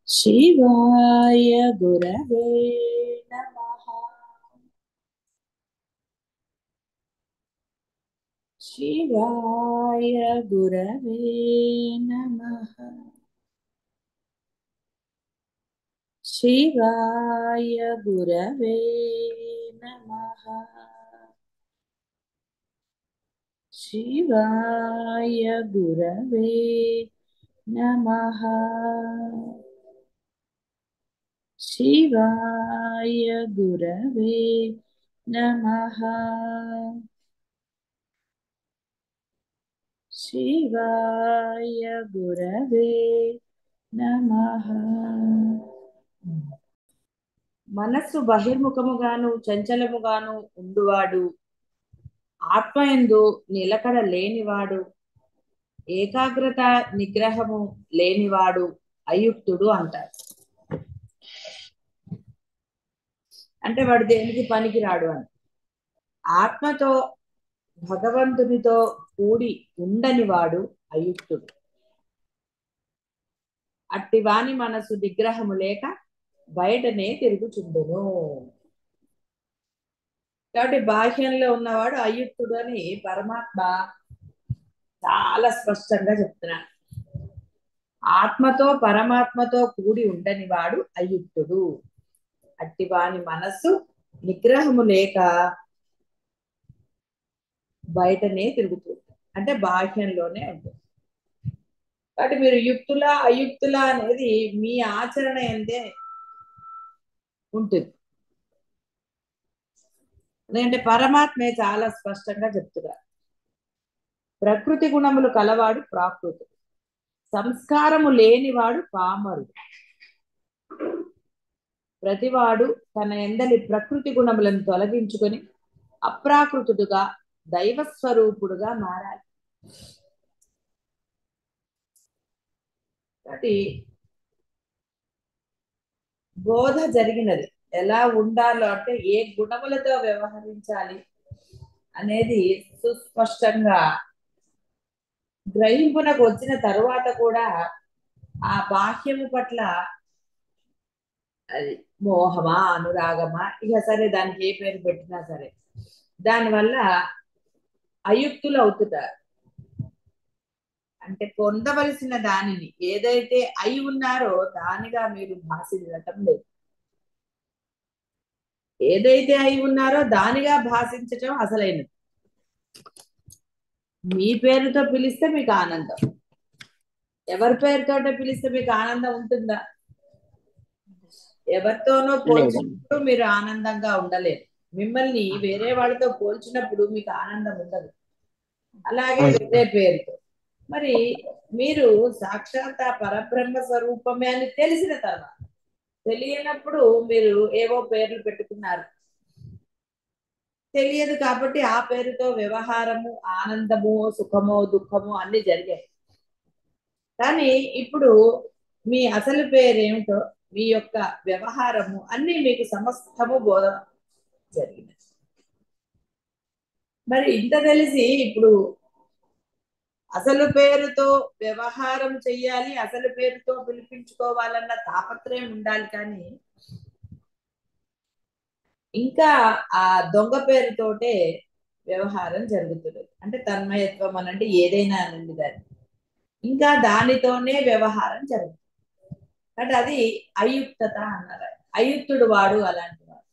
शिवाय गुरवे नमः। शिवाय गुरवे नमः। शिवाय गुरवे नमः। शिवाय गुरवे नमः। शिवाय गुरवे नमः। शिवाय गुरवे नमः। మనస్సు బహిర్ముఖముగాను చంచలముగాను ఉండువాడు, ఆత్మయందు నిలకడ లేనివాడు, ఏకాగ్రత నిగ్రహము లేనివాడు అయుక్తుడు అంటారు. అంటే వాడు దేనికి పనికిరాడు అని. ఆత్మతో భగవంతునితో కూడి ఉండని వాడు అయుక్తుడు. అట్టి వాని మనసు నిగ్రహము లేక బయటనే తిరుగుచుండును. కాబట్టి బాహ్యంలో ఉన్నవాడు అయుక్తుడు అని పరమాత్మ చాలా స్పష్టంగా చెప్తున్నాడు. ఆత్మతో పరమాత్మతో కూడి ఉండని వాడు అయుక్తుడు. అట్టి వాని మనస్సు నిగ్రహము లేక బయటనే తిరుగుతుంది, అంటే బాహ్యంలోనే ఉంటుంది. కాబట్టి మీరు యుక్తులా అయుక్తులా అనేది మీ ఆచరణ ఎందే ఉంటుంది. ఎందుకంటే పరమాత్మే చాలా స్పష్టంగా చెప్తున్నారు. ప్రకృతి గుణములు కలవాడు ప్రాకృతుడు, సంస్కారము లేనివాడు పామరుడు. ప్రతివాడు తన ఎందలి ప్రకృతి గుణములను తొలగించుకొని అప్రాకృతుడుగా దైవస్వరూపుడుగా మారాలి. కాబట్టి బోధ జరిగినది. ఎలా ఉండాలో అంటే ఏ గుణములతో వ్యవహరించాలి అనేది సుస్పష్టంగా గ్రహింపునకు వచ్చిన తరువాత కూడా ఆ బాహ్యము పట్ల అది మోహమా అనురాగమా ఇక సరే దానికి ఏ పేరు పెట్టినా సరే దానివల్ల అయుక్తులు అవుతుంటారు. అంటే పొందవలసిన దానిని ఏదైతే అయి ఉన్నారో దానిగా మీరు భాషించటం లేదు. ఏదైతే అయి ఉన్నారో దానిగా భాషించటం అసలైనది. మీ పేరుతో పిలిస్తే మీకు ఆనందం, ఎవరి పేరుతో పిలిస్తే మీకు ఆనందం ఉంటుందా? ఎవరితోనో లేదండి. పోల్చినప్పుడు మీరు ఆనందంగా ఉండలేరు. మిమ్మల్ని వేరే వాళ్ళతో పోల్చినప్పుడు మీకు ఆనందం ఉండదు. అలాగే వేరే పేరుతో. మరి మీరు సాక్షాత్ పరబ్రహ్మ స్వరూపమే అని తెలిసిన తర్వాత, తెలియనప్పుడు మీరు ఏవో పేర్లు పెట్టుకున్నారు. తెలియదు కాబట్టి ఆ పేరుతో వ్యవహారము ఆనందము సుఖమో దుఃఖమో అన్ని జరిగాయి. కానీ ఇప్పుడు మీ అసలు పేరేమిటో మీ యొక్క వ్యవహారము అన్ని మీకు సమస్తము బోధ జరిగింది. మరి ఇంత తెలిసి ఇప్పుడు అసలు పేరుతో వ్యవహారం చెయ్యాలి, అసలు పేరుతో పిలిపించుకోవాలన్న తాపత్రయం ఉండాలి. కానీ ఇంకా ఆ దొంగ పేరుతోటే వ్యవహారం జరుగుతుంది. అంటే తన్మయత్వం అనంటే ఏదైనా అనండి దాన్ని, ఇంకా దానితోనే వ్యవహారం జరుగుతుంది. అంటే అది అయుక్తత అన్నారు. అయుక్తుడు వాడు అలాంటి వాడు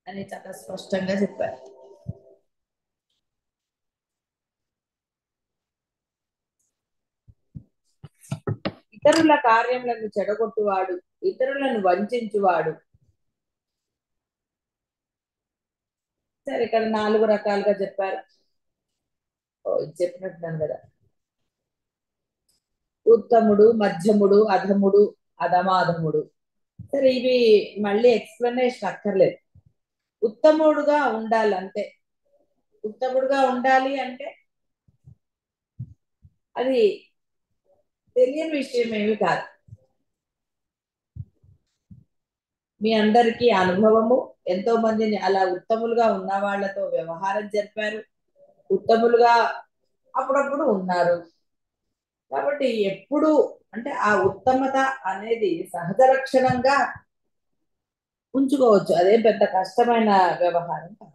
అని చాలా స్పష్టంగా చెప్పారు. ఇతరుల కార్యములను చెడగొట్టువాడు, ఇతరులను వంచువాడు. సరే, ఇక్కడ 4 రకాలుగా చెప్పారు. ఇది చెప్పినట్టున్నాను కదా. ఉత్తముడు, మధ్యముడు, అధముడు, అధమాధముడు. సరే, ఇవి మళ్ళీ ఎక్స్ప్లెనేషన్ అక్కర్లేదు. ఉత్తముడుగా ఉండాలంటే, ఉత్తముడుగా ఉండాలి అంటే అది తెలియని విషయం ఏమి కాదు. మీ అందరికీ అనుభవము, ఎంతో మందిని అలా ఉత్తములుగా ఉన్న వాళ్ళతో వ్యవహారం జరిపారు, ఉత్తములుగా అప్పుడప్పుడు ఉన్నారు. కాబట్టి ఎప్పుడు అంటే ఆ ఉత్తమత అనేది సహజ లక్షణంగా ఉంచుకోవచ్చు, అదేం పెద్ద కష్టమైన వ్యవహారం కాదు.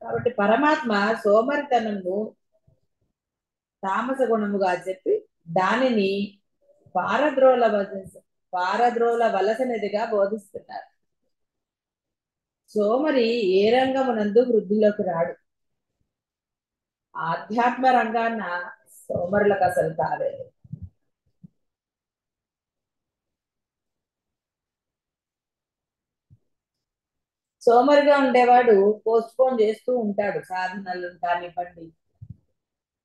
కాబట్టి పరమాత్మ సోమరితనము తామస గుణముగా చెప్పి దానిని పారద్రోలవలసినదిగా బోధిస్తున్నారు. సోమరి ఏ రంగమునందు వృద్ధిలోకి రాడు. ఆధ్యాత్మ రంగాన్న సోమరులకు అసలు కాలేదు. సోమరిగా ఉండేవాడు పోస్ట్ పోన్ చేస్తూ ఉంటాడు, సాధనలు కానివ్వండి,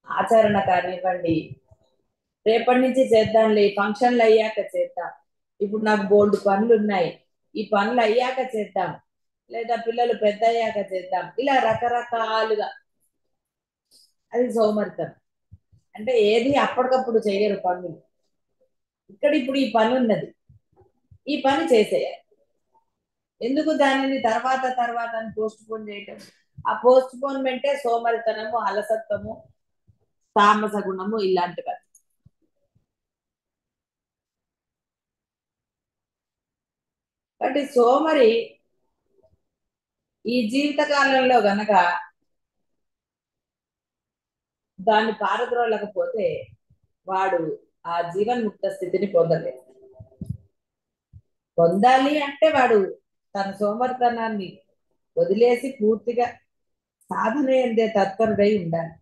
ఆచరణ కానివ్వండి. రేపటి నుంచి చేద్దాంలే, ఫంక్షన్లు అయ్యాక చేద్దాం, ఇప్పుడు నాకు బోల్డ్ పనులు ఉన్నాయి, ఈ పనులు అయ్యాక చేద్దాం, లేదా పిల్లలు పెద్ద అయ్యాక చేద్దాం, ఇలా రకరకాలుగా. అది సోమరితనం. అంటే ఏది అప్పటికప్పుడు చేయరు పనులు. ఇక్కడ ఇప్పుడు ఈ పని ఉన్నది, ఈ పని చేసేయాలి. ఎందుకు దానిని తర్వాత తర్వాత అని పోస్ట్ పోన్ చేయటం? ఆ పోస్ట్ పోన్మెంటే సోమరితనము, అలసత్వము, తామస గుణము ఇలాంటివి. కాబట్టి సోమరి ఈ జీవిత కాలంలో గనక దాన్ని పారద్రోలకపోతే వాడు ఆ జీవన్ముక్త స్థితిని పొందలేదు. పొందాలి అంటే వాడు తన సోమరితనాన్ని వదిలేసి పూర్తిగా సాధన ఎందే తత్పరుడై ఉండాలి.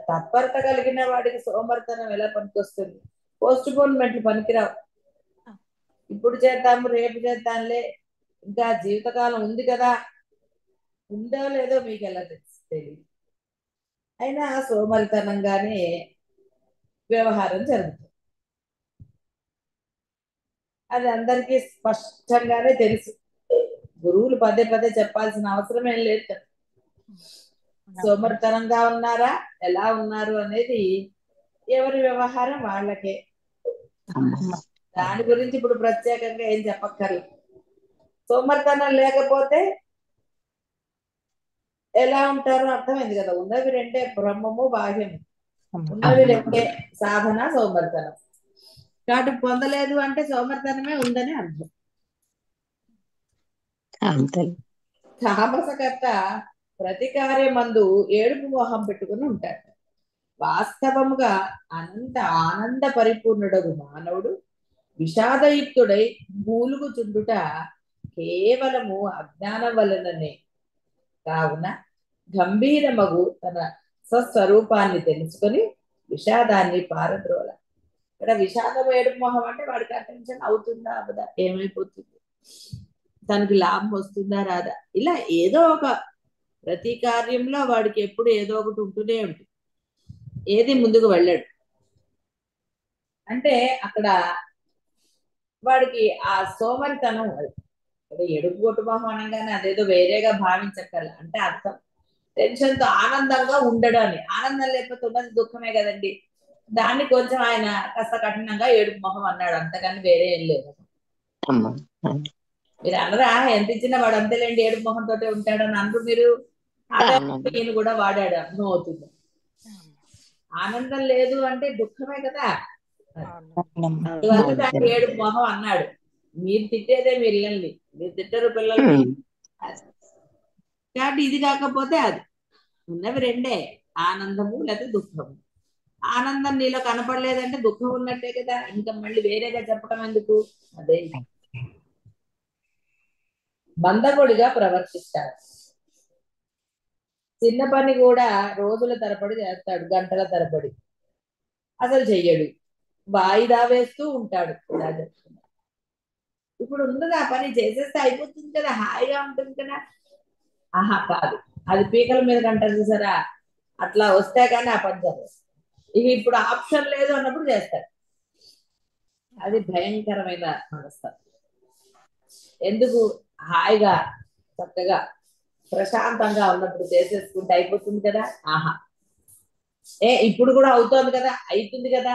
తత్పరత కలిగిన వాడికి సోమరితనం ఎలా పనికొస్తుంది? పోస్ట్ పోన్మెంట్లు పనికిరావు. ఇప్పుడు చేద్దాము, రేపు చేద్దాంలే, ఇంకా జీవితకాలం ఉంది కదా, ఉందో లేదో మీకు ఎలా తెలియదు. అయినా సోమరితనంగానే వ్యవహారం జరుగుతుంది. అది అందరికీ స్పష్టంగానే తెలుసు. గురువులు పదే పదే చెప్పాల్సిన అవసరం ఏం లేదు కదా. సోమరితనంగా ఉన్నారా, ఎలా ఉన్నారు అనేది ఎవరి వ్యవహారం వాళ్ళకే. దాని గురించి ఇప్పుడు ప్రత్యేకంగా ఏం చెప్పక్కర్లేదు. సోమరితనం లేకపోతే ఎలా ఉంటారో అర్థమైంది కదా. ఉన్నవి రెండే, బ్రహ్మము బాహ్యము. ఉన్నవి రెండే, సాధన సోమరితనం. కాబట్టి పొందలేదు అంటే సోమరితనమే ఉందని అర్థం. తామసకర్త ప్రతి కార్యమందు ఏడుపు మోహం పెట్టుకుని ఉంటాడు. వాస్తవముగా అనంత ఆనంద పరిపూర్ణుడగు మానవుడు విషాదయుక్తుడై మూలుగుచుండుట కేవలము అజ్ఞానం వలననే. కావున గంభీరమగు తన స్వస్వరూపాన్ని తెలుసుకొని విషాదాన్ని పారద్రోల. ఇక్కడ విషాదం ఏడుపు మొహం అంటే వాడికి అటెన్షన్ అవుతుందా అవదా, ఏమైపోతుంది, తనకి లాభం వస్తుందా రాదా, ఇలా ఏదో ఒక ప్రతి కార్యంలో వాడికి ఎప్పుడు ఏదో ఒకటి ఉంటూనే ఉంటుంది. ఏది ముందుకు వెళ్ళాడు అంటే అక్కడ వాడికి ఆ సోమరితనం. అది ఎడుపు కొట్టు మొహం అనగానే అదేదో వేరేగా భావించక్కర్ల. అంటే అర్థం టెన్షన్తో ఆనందంగా ఉండడం అని. ఆనందం లేకపోతే ఉన్నది దుఃఖమే కదండి. దాన్ని కొంచెం ఆయన కాస్త కఠినంగా ఏడుపు మొహం అన్నాడు, అంతగాని వేరే ఏం లేదు. మీరు అనరా ఎంత ఇచ్చినా వాడు అంతేలేండి ఏడుపు మొహంతో ఉంటాడని అందరూ మీరు. అదే ఈయన కూడా వాడాడు, అర్థం అవుతుంది. ఆనందం లేదు అంటే దుఃఖమే కదా. అందువల్ల దాన్ని ఏడుపు మొహం అన్నాడు. మీరు తిట్టేదే మీరు ఇల్లండి, మీరు తిట్టరు పిల్లల్ని. కాబట్టి ఇది కాకపోతే అది. ఉన్నవి రెండే, ఆనందము లేదా దుఃఖము. ఆనందం నీలో కనపడలేదంటే దుఃఖం ఉన్నట్టే కదా. ఇంకా మళ్ళీ వేరేగా చెప్పడం ఎందుకు? అదే బంధకుడిగా ప్రవర్తిస్తాడు. చిన్న పని కూడా రోజుల తరబడి చేస్తాడు, గంటల తరబడి అసలు చెయ్యడు, వాయిదా వేస్తూ ఉంటాడు. ఇలా చెప్తున్నా. ఇప్పుడు ఉన్నది ఆ పని చేసేస్తే అయిపోతుంది కదా, హాయిగా ఉంటుంది కదా. ఆహా కాదు, అది పీకల మీద కంటారు చూసారా, అట్లా వస్తే కానీ ఆ పని జరగదు. ఇక ఇప్పుడు ఆప్షన్ లేదు అన్నప్పుడు చేస్తాడు. అది భయంకరమైన మనస్తత్వం. ఎందుకు? హాయిగా చక్కగా ప్రశాంతంగా ఉన్నప్పుడు చేసేసుకుంటే అయిపోతుంది కదా. ఆహా ఇప్పుడు కూడా అవుతోంది కదా, అవుతుంది కదా,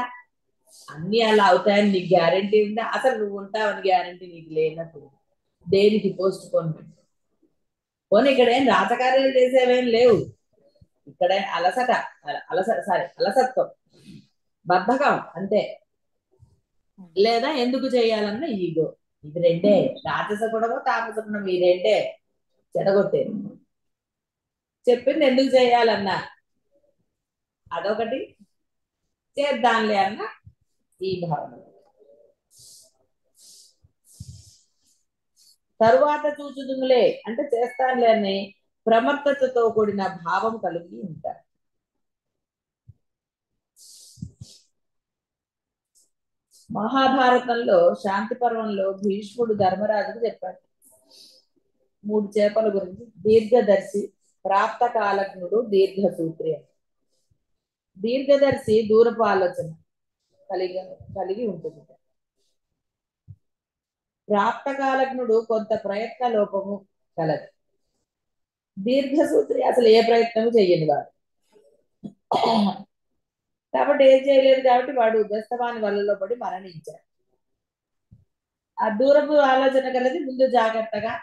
అన్ని అలా అవుతాయని నీకు గ్యారంటీ ఉందా? అసలు నువ్వు ఉంటావని గ్యారంటీ నీకు లేనప్పుడు దేనికి పోస్ట్ పోన్మెంట్? పోనీ ఇక్కడ ఏం రాజకార్యాలు చేసేవేం లేవు. ఇక్కడ అలసట, అలసత్వం, బద్ధకం అంతే. లేదా ఎందుకు చేయాలన్న ఈగో. ఇది రెండే, రాజస గుణము తామస గుణం, ఈ రెండే చెడగొట్టేది. చెప్పింది ఎందుకు చేయాలన్నా అదొకటి, చేద్దాంలే అన్న ఈ భావన. తరువాత చూచుదుములే అంటే చేస్తానులే అని ప్రమత్తతతో కూడిన భావం కలిగి ఉంటారు. మహాభారతంలో శాంతి పర్వంలో భీష్ముడు ధర్మరాజుకు చెప్పాడు 3 చేపల గురించి. దీర్ఘదర్శి, ప్రాప్త కాలజ్ఞుడు, దీర్ఘసూత్రి. దీర్ఘదర్శి దూరపు ఆలోచన కలిగి కలిగి ఉంటుంది. ప్రాప్త కాలజ్ఞుడు కొంత ప్రయత్న లోపము కలదు. దీర్ఘసూత్రి అసలు ఏ ప్రయత్నం చెయ్యని వాడు. కాబట్టి ఏం చేయలేదు కాబట్టి వాడు బెస్తవాని వలలో పడి మరణించాడు. ఆ దూరపు ఆలోచన కలిగి ముందు జాగ్రత్తగా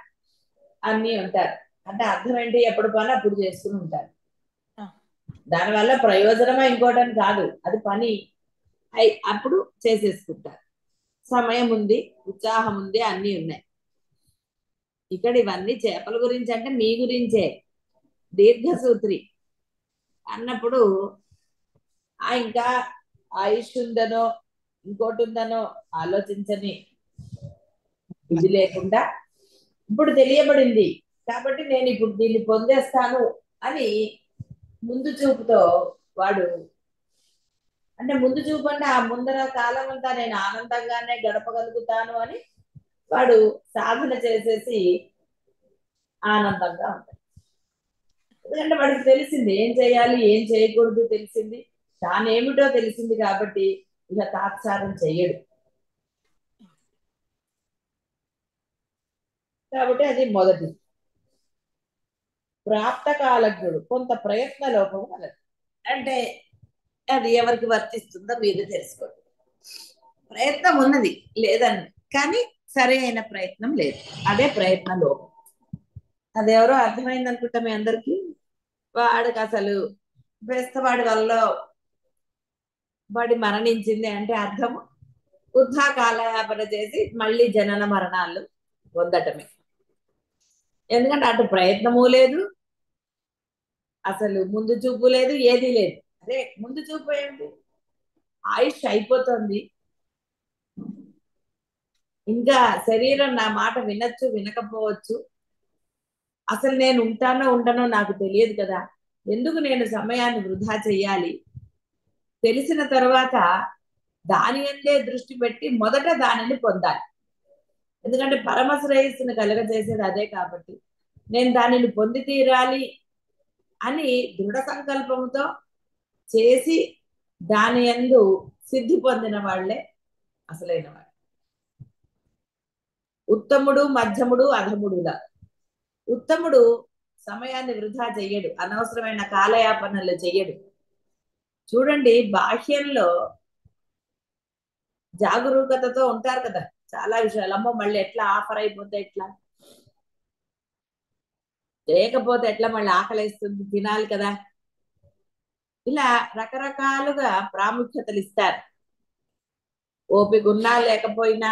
అన్ని ఉంటారు. అంటే అర్థం ఏంటి, ఎప్పుడు పని అప్పుడు చేసుకుని ఉంటారు. దానివల్ల ప్రయోజనమా ఇంకోటని కాదు, అది పని అప్పుడు చేసేసుకుంటారు. సమయం ఉంది, ఉత్సాహం ఉంది, అన్ని ఉన్నాయి. ఇక్కడ ఇవన్నీ చేపల గురించి అంటే మీ గురించే. దీర్ఘసూత్రి అన్నప్పుడు ఇంకా ఆయుష్ ఉందనో ఇంకోటి ఉందనో ఆలోచించని ఇది లేకుండా ఇప్పుడు తెలియబడింది కాబట్టి నేను ఇప్పుడు దీన్ని పొందేస్తాను అని ముందు చూపుతో వాడు, అంటే ముందు చూపు అంటే ఆ ముందర కాలం అంతా నేను ఆనందంగానే గడపగలుగుతాను అని వాడు సాధన చేసేసి ఆనందంగా ఉంటాడు. ఎందుకంటే వాడికి తెలిసింది ఏం చేయాలి ఏం చేయకూడదు, తెలిసింది తానేమిటో తెలిసింది కాబట్టి ఇక తాత్సారం చెయ్యడు. కాబట్టి అది మొదటి. ప్రాప్త కాలజ్ఞుడు కొంత ప్రయత్న లోపం కలదు. అంటే అది ఎవరికి వర్తిస్తుందో మీరు తెలుసుకోండి. ప్రయత్నం ఉన్నది లేదండి, కానీ సరి అయిన ప్రయత్నం లేదు, అదే ప్రయత్న లోపం. అదెవరో అర్థమైంది అనుకుంటా మీ అందరికీ. వాడికి అసలు బెస్తవాడి వల్ల వాడి మరణించింది అంటే అర్థము వృద్ధా కాలయాపన చేసి మళ్ళీ జనన మరణాలు పొందటమే. ఎందుకంటే అటు ప్రయత్నము లేదు, అసలు ముందు చూపు లేదు, ఏది లేదు. అదే ముందు చూపు ఏంటి, ఆయుష్ అయిపోతుంది, ఇంకా శరీరం నా మాట వినొచ్చు వినకపోవచ్చు, అసలు నేను ఉంటానో ఉండనో నాకు తెలియదు కదా, ఎందుకు నేను సమయాన్ని వృధా చెయ్యాలి, తెలిసిన తర్వాత దాని అందే దృష్టి పెట్టి మొదట దానిని పొందాలి. ఎందుకంటే పరమ శ్రేయస్సును కలగజేసేది అదే కాబట్టి నేను దానిని పొంది తీరాలి అని దృఢ సంకల్పంతో చేసి దాని యందు సిద్ధి పొందిన వాళ్లే అసలైన వాడు. ఉత్తముడు మధ్యముడు అధముడుగా. ఉత్తముడు సమయాన్ని వృధా చెయ్యడు, అనవసరమైన కాలయాపనలు చెయ్యడు. చూడండి బాహ్యంలో జాగరూకతతో ఉంటారు కదా చాలా విషయాలు. అమ్మో మళ్ళీ ఎట్లా ఆఫర్ అయిపోతే ఎట్లా, చేయకపోతే ఎట్లా, మళ్ళీ ఆకలిస్తుంది తినాలి కదా, ఇలా రకరకాలుగా ప్రాముఖ్యతలు ఇస్తారు. ఓపిక ఉన్నా లేకపోయినా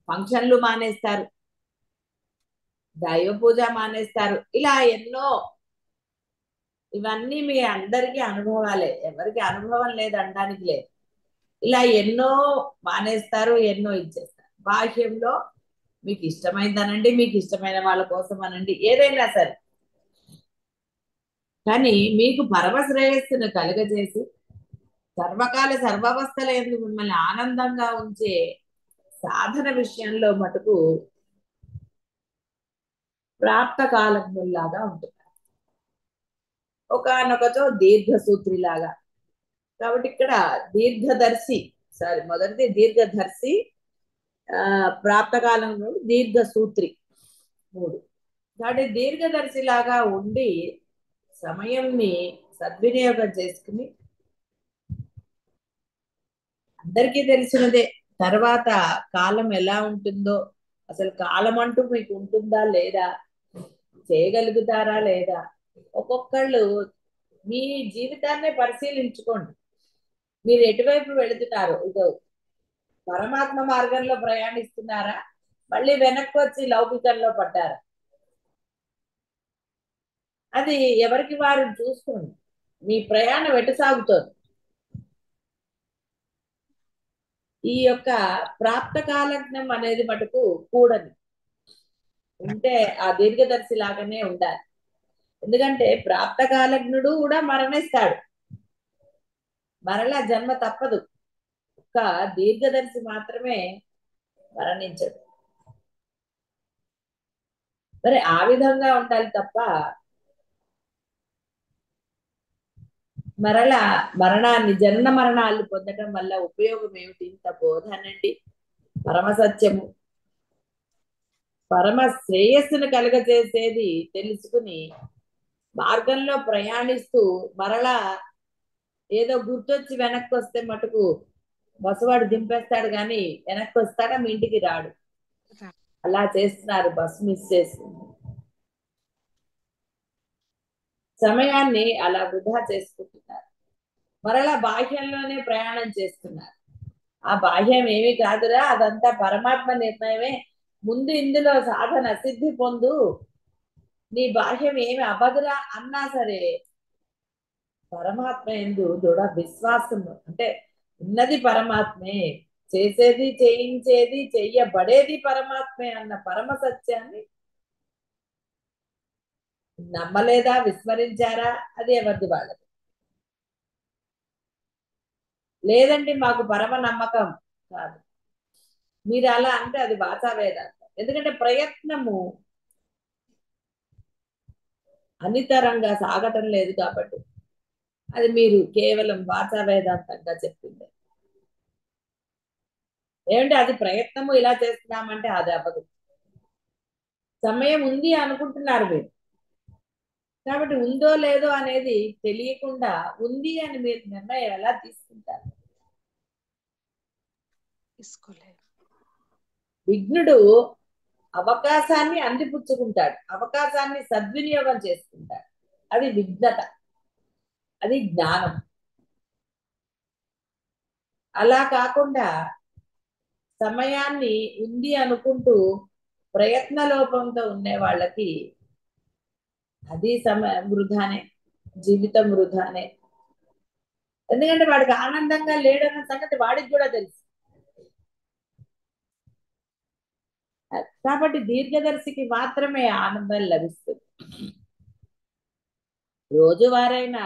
ఫంక్షన్లు మానేస్తారు, దైవ పూజ మానేస్తారు, ఇలా ఎన్నో. ఇవన్నీ మీ అందరికీ అనుభవాలే, ఎవరికి అనుభవం లేదు అనడానికి లేదు. ఇలా ఎన్నో మానేస్తారు, ఎన్నో ఇచ్చేస్తారు. బాహ్యంలో మీకు ఇష్టమైందనండి, మీకు ఇష్టమైన వాళ్ళ కోసం అనండి, ఏదైనా సరే, కానీ మీకు పరమ శ్రేయస్సును కలుగజేసి సర్వకాల సర్వావస్థల యందు మిమ్మల్ని ఆనందంగా ఉంచే సాధన విషయంలో మటుకు ప్రాప్త కాలజ్ఞుల్లాగా ఉంటుంది, ఒకనొకతో దీర్ఘసూత్రిలాగా. కాబట్టి ఇక్కడ దీర్ఘదర్శి, సారీ మొదటిది దీర్ఘదర్శి, ప్రాప్త కాలంలో దీర్ఘసూత్రి 3. కాబట్టి దీర్ఘదర్శి లాగా ఉండి సమయంని సద్వినియోగం చేసుకుని, అందరికీ తెలిసినదే తర్వాత కాలం ఎలా ఉంటుందో అసలు కాలం అంటూ మీకు ఉంటుందా లేదా, చేయగలుగుతారా లేదా? ఒక్కొక్కళ్ళు మీ జీవితాన్నే పరిశీలించుకోండి. మీరు ఎటువైపు వెళుతున్నారు? ఇదో పరమాత్మ మార్గంలో ప్రయాణిస్తున్నారా, మళ్ళీ వెనక్కి వచ్చి లౌకికంలో పడ్డారా? అది ఎవరికి వారు చూసుకోండి. మీ ప్రయాణం ఎటు సాగుతోంది? ఈ యొక్క ప్రాప్త కాలజ్ఞం అనేది మటుకు కూడని ఉంటే ఆ దీర్ఘదర్శి లాగానే ఉండాలి. ఎందుకంటే ప్రాప్త కాలజ్ఞుడు కూడా మరణిస్తాడు, మరలా జన్మ తప్పదు. ఒక్క దీర్ఘదర్శి మాత్రమే మరణించడు. మరి ఆ విధంగా ఉండాలి తప్ప మరలా మరణాన్ని, జనన మరణాలు పొందడం వల్ల ఉపయోగం ఏమిటి? ఇంత బోధనండి, పరమ సత్యము, పరమ శ్రేయస్సును కలుగజేసేది తెలుసుకుని మార్గంలో ప్రయాణిస్తూ మరలా ఏదో గుర్తొచ్చి వెనక్కి వస్తే మటుకు బస్సువాడు దింపేస్తాడు, కానీ వెనక్కి వస్తాడా? మీ ఇంటికి రాడు. అలా చేస్తున్నారు, బస్సు మిస్ చేస్తుంది, సమయాన్ని అలా వృధా చేసుకుంటున్నారు. మరలా బాహ్యంలోనే ప్రయాణం చేస్తున్నారు. ఆ బాహ్యం ఏమీ కాదురా, అదంతా పరమాత్మ నిర్ణయమే. ముందు ఇందులో సాధన సిద్ధి పొందు, నీ బాహ్యం ఏమి అవ్వదురా అన్నా సరే పరమాత్మ యందు దృఢ విశ్వాసం, అంటే ఉన్నది పరమాత్మే, చేసేది చేయించేది చెయ్యబడేది పరమాత్మే అన్న పరమ సత్యాన్ని నమ్మలేదా, విస్మరించారా? అది ఎవరిది వాళ్ళది. లేదండి మాకు పరమ నమ్మకం కాదు, మీరు అలా అంటే అది వాచా వేదాంతం. ఎందుకంటే ప్రయత్నము అనితరంగా సాగటం లేదు కాబట్టి అది మీరు కేవలం వాచా వేదాంతంగా చెప్పింది. ఏమంటే అది ప్రయత్నము ఇలా చేస్తున్నామంటే అది అవ్వదు. సమయం ఉంది అనుకుంటున్నారు మీరు, కాబట్టి ఉందో లేదో అనేది తెలియకుండా ఉంది అని మీరు నిర్ణయం ఎలా తీసుకుంటారు? విఘ్నుడు అవకాశాన్ని అందిపుచ్చుకుంటాడు, అవకాశాన్ని సద్వినియోగం చేసుకుంటాడు. అది విఘ్నత, అది జ్ఞానం. అలా కాకుండా సమయాన్ని ఉంది అనుకుంటూ ప్రయత్న లోపంతో ఉండే వాళ్ళకి అది సమయం వృధానే, జీవితం వృధానే. ఎందుకంటే వాడికి ఆనందంగా లేడన్న సంగతి వాడికి కూడా తెలుసు. కాబట్టి దీర్ఘదర్శికి మాత్రమే ఆనందం లభిస్తుంది. రోజువారైనా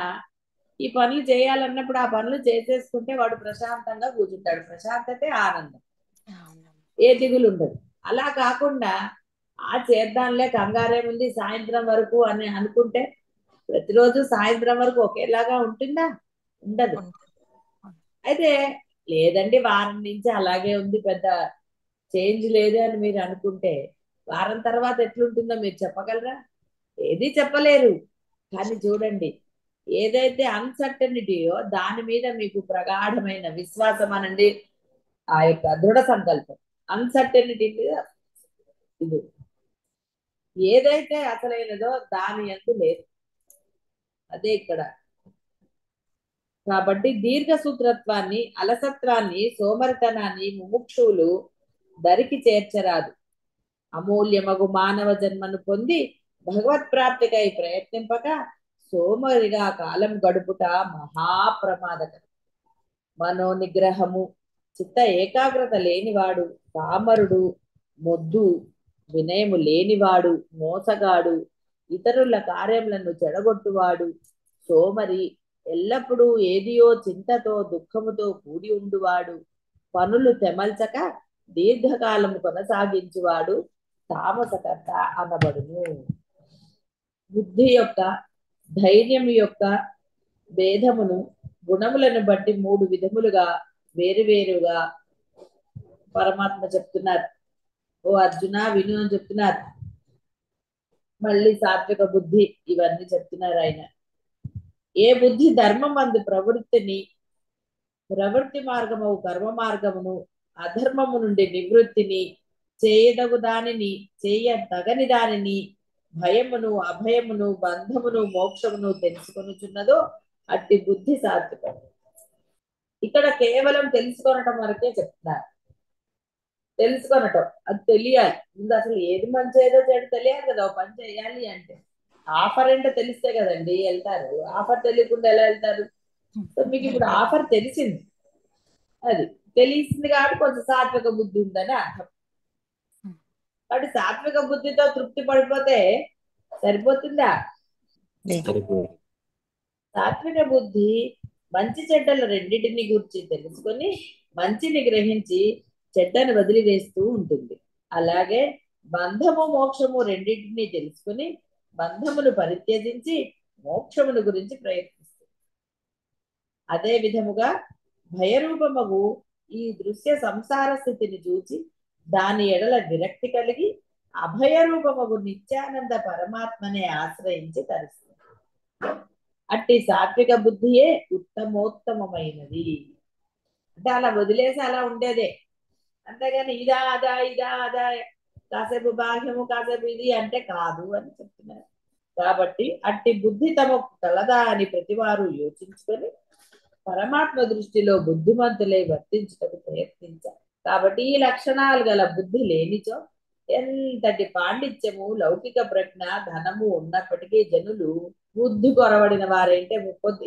ఈ పనులు చేయాలన్నప్పుడు ఆ పనులు చేసేసుకుంటే వాడు ప్రశాంతంగా కూర్చుంటాడు. ప్రశాంతతే ఆనందం, ఏ దిగులు ఉండదు. అలా కాకుండా ఆ చేద్దాంలే కంగారేముంది సాయంత్రం వరకు అని అనుకుంటే ప్రతిరోజు సాయంత్రం వరకు ఒకేలాగా ఉంటుందా? ఉండదు. అయితే లేదండి వారం నుంచి అలాగే ఉంది, పెద్ద చేంజ్ లేదు అని మీరు అనుకుంటే వారం తర్వాత ఎట్లుంటుందో మీరు చెప్పగలరా? ఏది చెప్పలేరు. కానీ చూడండి, ఏదైతే అన్సర్టనిటీయో దాని మీద మీకు ప్రగాఢమైన విశ్వాసం అనండి, ఆ యొక్క దృఢ సంకల్పం. అన్సర్టనిటీ మీద ఇది, ఏదైతే అసలైనదో దాని యందు లేదు, అదే ఇక్కడ. కాబట్టి దీర్ఘసూత్రత్వాన్ని, అలసత్వాన్ని, సోమరితనాన్ని ముముక్షువులు దరికి చేర్చరాదు. అమూల్యమగు మానవ జన్మను పొంది భగవత్ప్రాప్తికై ప్రయత్నింపక సోమరిగా కాలం గడుపుట మహాప్రమాదకరం. మనోనిగ్రహము, చిత్త ఏకాగ్రత లేనివాడు పామరుడు, మొద్దు, వినయము లేనివాడు, మోసగాడు, ఇతరుల కార్యములను చెడగొట్టువాడు, సోమరి, ఎల్లప్పుడూ ఏదియో చింతతో దుఃఖముతో కూడి ఉండువాడు, పనులు తెమల్చక దీర్ఘకాలము కొనసాగించువాడు తామసకర్త అనబడును. బుద్ధి యొక్క, ధైర్యం యొక్క భేదమును గుణములను బట్టి మూడు విధములుగా వేరువేరుగా పరమాత్మ చెప్తున్నారు. ఓ అర్జున విను అని చెప్తున్నారు. మళ్ళీ సాత్విక బుద్ధి ఇవన్నీ చెప్తున్నారు ఆయన. ఏ బుద్ధి ధర్మం అందు ప్రవృత్తి మార్గము కర్మ మార్గమును, అధర్మము నుండి నివృత్తిని, చేయదగు దానిని చేయదగని దానిని భయమును అభయమును బంధమును మోక్షమును తెలుసుకొనుచున్నదో అట్టి బుద్ధి సాత్వికం. ఇక్కడ కేవలం తెలుసుకొనటం వరకే చెప్తున్నారు. తెలుసుకొనటం అది తెలియాలి ముందు. అసలు ఏది మంచి ఏదో చెడు తెలియాలి కదా ఒక పని చేయాలి అంటే. ఆఫర్ అంటే తెలిస్తే కదండి వెళ్తారు. ఆఫర్ తెలియకుండా ఎలా వెళ్తారు? సో మీకు ఇప్పుడు ఆఫర్ తెలిసింది, అది తెలిసింది కాబట్టి కొంచెం సాత్విక బుద్ధి ఉందని అర్థం. కాబట్టి సాత్విక బుద్ధితో తృప్తి పడిపోతే సరిపోతుందా? సాత్విక బుద్ధి మంచి చెడ్డలు రెండింటిని గురించి తెలుసుకొని మంచిని గ్రహించి చెడ్డని వదిలివేస్తూ ఉంటుంది. అలాగే బంధము మోక్షము రెండింటినీ తెలుసుకుని బంధమును పరిత్యజించి మోక్షమును గురించి ప్రయత్నిస్తుంది. అదే విధముగా భయరూపమగు ఈ దృశ్య సంసార స్థితిని చూచి దాని ఎడల విరక్తి కలిగి అభయరూపమగు నిత్యానంద పరమాత్మనే ఆశ్రయించి తరిస్తుంది. అట్టి సాత్విక బుద్ధియే ఉత్తమోత్తమైనది. అంటే అలా వదిలేసి అలా ఉండేదే, అంతేగాని ఇదా అదా ఇదా అదా కాసేపు బాహ్యము కాసేపు ఇది అంటే కాదు అని చెప్తున్నారు. కాబట్టి అట్టి బుద్ధి తమకు కలదా అని ప్రతివారు యోచించుకొని పరమాత్మ దృష్టిలో బుద్ధిమంతులై వర్తించుటకు ప్రయత్నించాలి. కాబట్టి ఈ లక్షణాలు గల బుద్ధి లేనిచో ఎంతటి పాండిత్యము లౌకిక ప్రజ్ఞ ధనము ఉన్నప్పటికీ జనులు బుద్ధి కొరవడిన వారంటే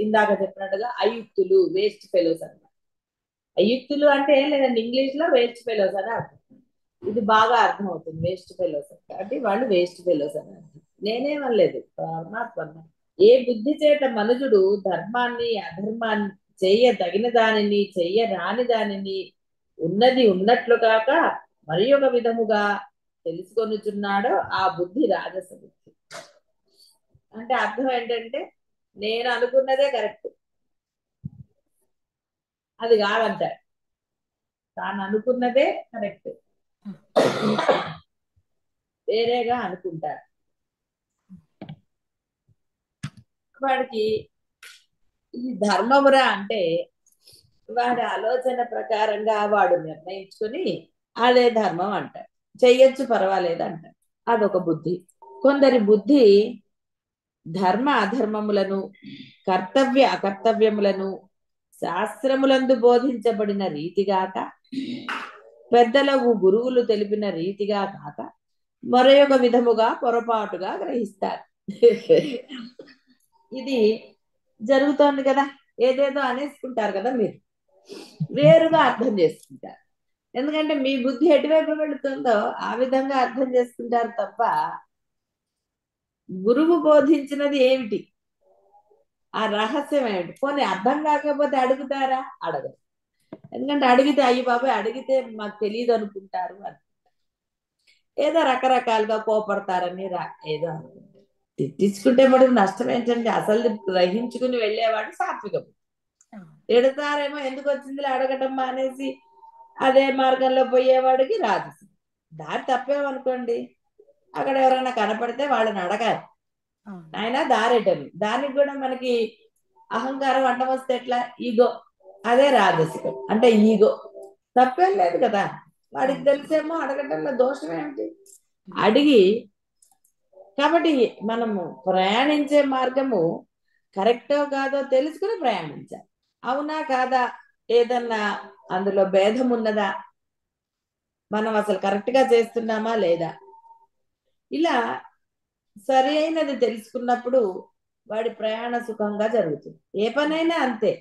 ఇందాక చెప్పినట్టుగా అయుక్తులు, వేస్ట్ ఫెలోస్ అన్నమాట. అయుక్తులు అంటే ఏం లేదండి, ఇంగ్లీష్ లో వేస్ట్ ఫెలోస్ అని అర్థం. ఇది బాగా అర్థం అవుతుంది వేస్ట్ ఫెలోస్ అంటే వాళ్ళు వేస్ట్ ఫెలోస్ అని అర్థం. నేనేమనలేదు, పరమాత్మ. ఏ బుద్ధి చేత మనుజుడు ధర్మాన్ని అధర్మాన్ని చెయ్యదగిన దానిని చెయ్యరాని దానిని ఉన్నది ఉన్నట్లు కాక మరి ఒక విధముగా తెలుసుకొనుచున్నాడో ఆ బుద్ధి రాజస బుద్ధి. అంటే అర్థం ఏంటంటే నేను అనుకున్నదే కరెక్ట్, అది కాదంటాడు. తాను అనుకున్నదే కరెక్ట్, వేరేగా అనుకుంటాడు. వాడికి ఇది ధర్మమురా అంటే వాడి ఆలోచన ప్రకారంగా వాడు నిర్ణయించుకొని అదే ధర్మం అంటాడు. చెయ్యొచ్చు పర్వాలేదు అంటాడు. అదొక బుద్ధి. కొందరి బుద్ధి ధర్మ అధర్మములను కర్తవ్య అకర్తవ్యములను శాస్త్రములందు బోధించబడిన రీతిగాక పెద్దలకు గురువులు తెలిపిన రీతిగా కాక మరొక విధముగా పొరపాటుగా గ్రహిస్తారు. ఇది జరుగుతోంది కదా, ఏదేదో అనేసుకుంటారు కదా, మీరు వేరుగా అర్థం చేసుకుంటారు. ఎందుకంటే మీ బుద్ధి ఎటువైపు వెళుతుందో ఆ విధంగా అర్థం చేసుకుంటారు తప్ప గురువు బోధించినది ఏమిటి, ఆ రహస్యం ఏమిటి, పోనీ అర్థం కాకపోతే అడుగుతారా? అడగరు. ఎందుకంటే అడిగితే అయ్యి బాబాయ్ అడిగితే మాకు తెలియదు అనుకుంటారు అని, ఏదో రకరకాలుగా కోపడతారని ఏదో అనుకుంటారు. తిట్టించుకుంటే మనకు నష్టం ఏంటంటే అసలు గ్రహించుకుని వెళ్ళేవాడు సాత్వికం. తిడతారేమో ఎందుకు వచ్చిందిలే అడగటం మానేసి అదే మార్గంలో పోయేవాడికి రాజసు. దారి తప్పేమనుకోండి, అక్కడ ఎవరైనా కనపడితే వాళ్ళని అడగాలి, ఆయన దారేటని. దానికి కూడా మనకి అహంకారం అడ్డం వస్తే ఎట్లా? ఈగో, అదే రాజసికం అంటే ఈగో. తప్పేం లేదు కదా, వాడికి తెలిసేమో అడగటంలో దోషం ఏమిటి? అడిగి, కాబట్టి మనము ప్రయాణించే మార్గము కరెక్టో కాదో తెలుసుకుని ప్రయాణించాలి. అవునా కాదా, ఏదన్నా అందులో భేదం ఉన్నదా, మనం అసలు కరెక్ట్ గా చేస్తున్నామా లేదా, ఇలా సరి అయినది తెలుసుకున్నప్పుడు వాడి ప్రయాణ సుఖంగా జరుగుతుంది. ఏ పనైనా అంతే,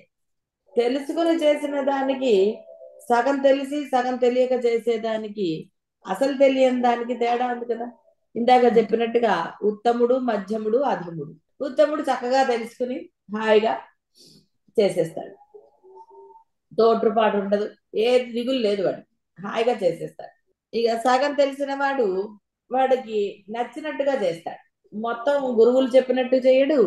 తెలుసుకుని చేసిన దానికి సగం తెలిసి సగం తెలియక చేసేదానికి అసలు తెలియని దానికి తేడా ఉంది కదా. ఇందాక చెప్పినట్టుగా ఉత్తముడు మధ్యముడు అధముడు. ఉత్తముడు చక్కగా తెలుసుకుని హాయిగా చేసేస్తాడు, తోట్రుపాటు ఉండదు, ఏ దిగులు లేదు, వాడు హాయిగా చేసేస్తాడు. ఇక సగం తెలిసిన వాడు వాడికి నచ్చినట్టుగా చేస్తాడు, మొత్తం గురువులు చెప్పినట్టు చేయడు,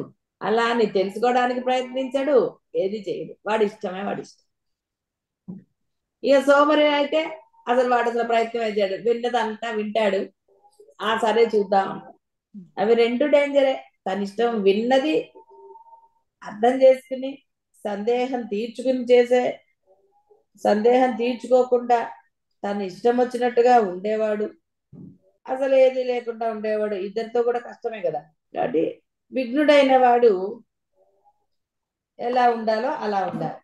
అలా అని తెలుసుకోవడానికి ప్రయత్నించాడు, ఏది చేయడు, వాడి ఇష్టమే వాడి ఇష్టం. ఇక సోమరి అయితే అసలు వాడు అసలు ప్రయత్నం చేయడు, విన్నదంతా వింటాడు, ఆ సరే చూద్దాం. అవి రెండు డేంజరే. తన ఇష్టం విన్నది అర్థం చేసుకుని సందేహం తీర్చుకుని చేసే, సందేహం తీర్చుకోకుండా తను ఇష్టం వచ్చినట్టుగా ఉండేవాడు, అసలు ఏది లేకుండా ఉండేవాడు. ఇద్దరితో కూడా కష్టమే కదా. కాబట్టి విఘ్నుడైన వాడు ఎలా ఉండాలో అలా ఉండాలి.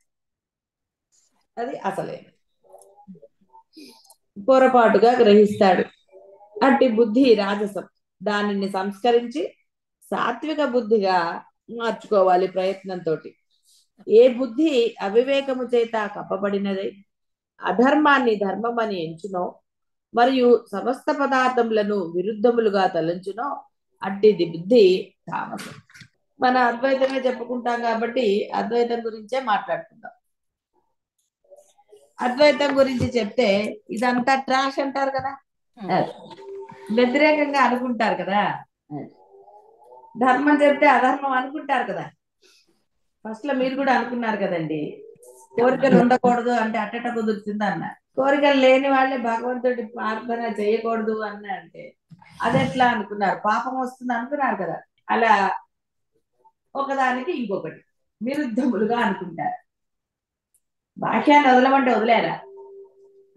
అది అసలే పొరపాటుగా గ్రహిస్తాడు. అట్టి బుద్ధి రాజసం. దానిని సంస్కరించి సాత్విక బుద్ధిగా మార్చుకోవాలి ప్రయత్నంతో. ఏ బుద్ధి అవివేకము చేత కప్పబడినదై అధర్మాన్ని ధర్మమని ఎంచునో మరియు సమస్త పదార్థములను విరుద్ధములుగా తలంచునో అట్టిది బుద్ధి తామసం. మన అద్వైతమే చెప్పుకుంటాం కాబట్టి అద్వైతం గురించే మాట్లాడుకుందాం. అద్వైతం గురించి చెప్తే ఇదంతా ట్రాష్ అంటారు కదా, వ్యతిరేకంగా అనుకుంటారు కదా. ధర్మం చెప్తే అధర్మం అనుకుంటారు కదా. ఫస్ట్ లో మీరు కూడా అనుకున్నారు కదండి, కోరికలు ఉండకూడదు అంటే అట్టట కుదురుతుంది అన్న. కోరికలు లేని వాళ్ళే భగవంతుడి ప్రార్థన చేయకూడదు అని అంటే అది ఎట్లా అనుకున్నారు, పాపం వస్తుంది అనుకున్నారు కదా. అలా ఒకదానికి ఇంకొకటి విరుద్ధములుగా అనుకుంటారు. భాష్యాన్ని వదలమంటే వదిలేరా,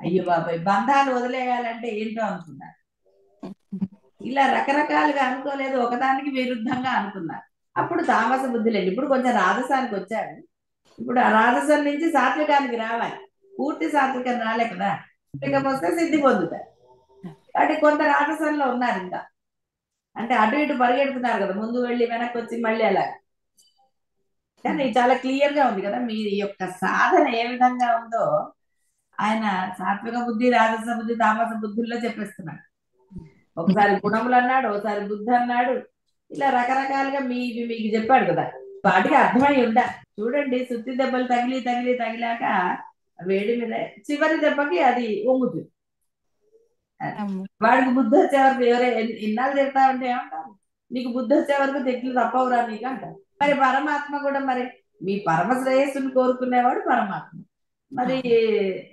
అయ్యో బాబాయ్ బంధాలు వదిలేయాలంటే ఏంటో అనుకున్నారు. ఇలా రకరకాలుగా అనుకోలేదు, ఒకదానికి విరుద్ధంగా అనుకున్నారు. అప్పుడు తామస బుద్ధులేండి. ఇప్పుడు కొంచెం రాజసానికి వచ్చాడు. ఇప్పుడు ఆ రాజసం నుంచి సాత్వికానికి రావాలి. పూర్తి సాత్వికం రాలే కదా, సాత్వికం వస్తే సిద్ధి పొందుతారు. కాబట్టి కొంత రాజసంలో ఉన్నారు ఇంకా, అంటే అటు ఇటు పరిగెడుతున్నారు కదా, ముందు వెళ్ళి వెనక్కి వచ్చి మళ్ళీ అలా. కానీ చాలా క్లియర్ గా ఉంది కదా మీ యొక్క సాధన ఏ విధంగా ఉందో ఆయన సాత్విక బుద్ధి, రాజస బుద్ధి, తామస బుద్ధుల్లో చెప్పేస్తున్నాడు. ఒకసారి గుణములు అన్నాడు, ఒకసారి బుద్ధి అన్నాడు. ఇలా రకరకాలుగా మీకు చెప్పాడు కదా. వాటికి అర్థమై ఉండ. చూడండి, సుత్తి దెబ్బలు తగిలి తగిలి తగిలాక వేడి మీద చివరి దెబ్బకి అది వంగుతుంది. వాడికి బుద్ధి వచ్చే వరకు ఎవరే ఇన్నాళ్ళు తిడతా ఉంటే ఏమంటారు, నీకు బుద్ధి వచ్చే వరకు తిట్లు తప్పవురా నీకు అంటారు. మరి పరమాత్మ కూడా మరి మీ పరమ శ్రేయస్సును కోరుకునేవాడు పరమాత్మ. మరి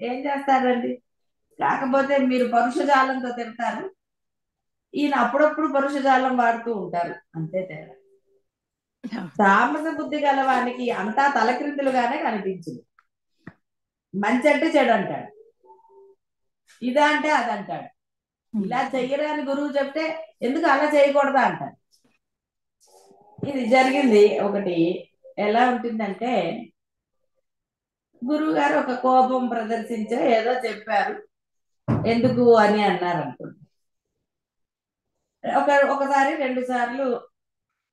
ఏం చేస్తారండి. కాకపోతే మీరు పరుషజాలంతో తిడతారు, ఈయన అప్పుడప్పుడు పరుషజాలం వాడుతూ ఉంటారు, అంతే తేడా. తామస బుద్ధి గలవానికి అంతా తలక్రిందులుగానే కనిపించింది. మంచి అంటే చెడు అంటాడు, ఇదా అంటే అదంటాడు. ఇలా చెయ్యరాని గురువు చెప్తే ఎందుకు అలా చేయకూడదా అంటారు. ఇది జరిగింది ఒకటి. ఎలా ఉంటుందంటే, గురువు గారు ఒక కోపం ప్రదర్శించే ఏదో చెప్పారు, ఎందుకు అని అన్నారు అనుకోండి. ఒకసారి 2 సార్లు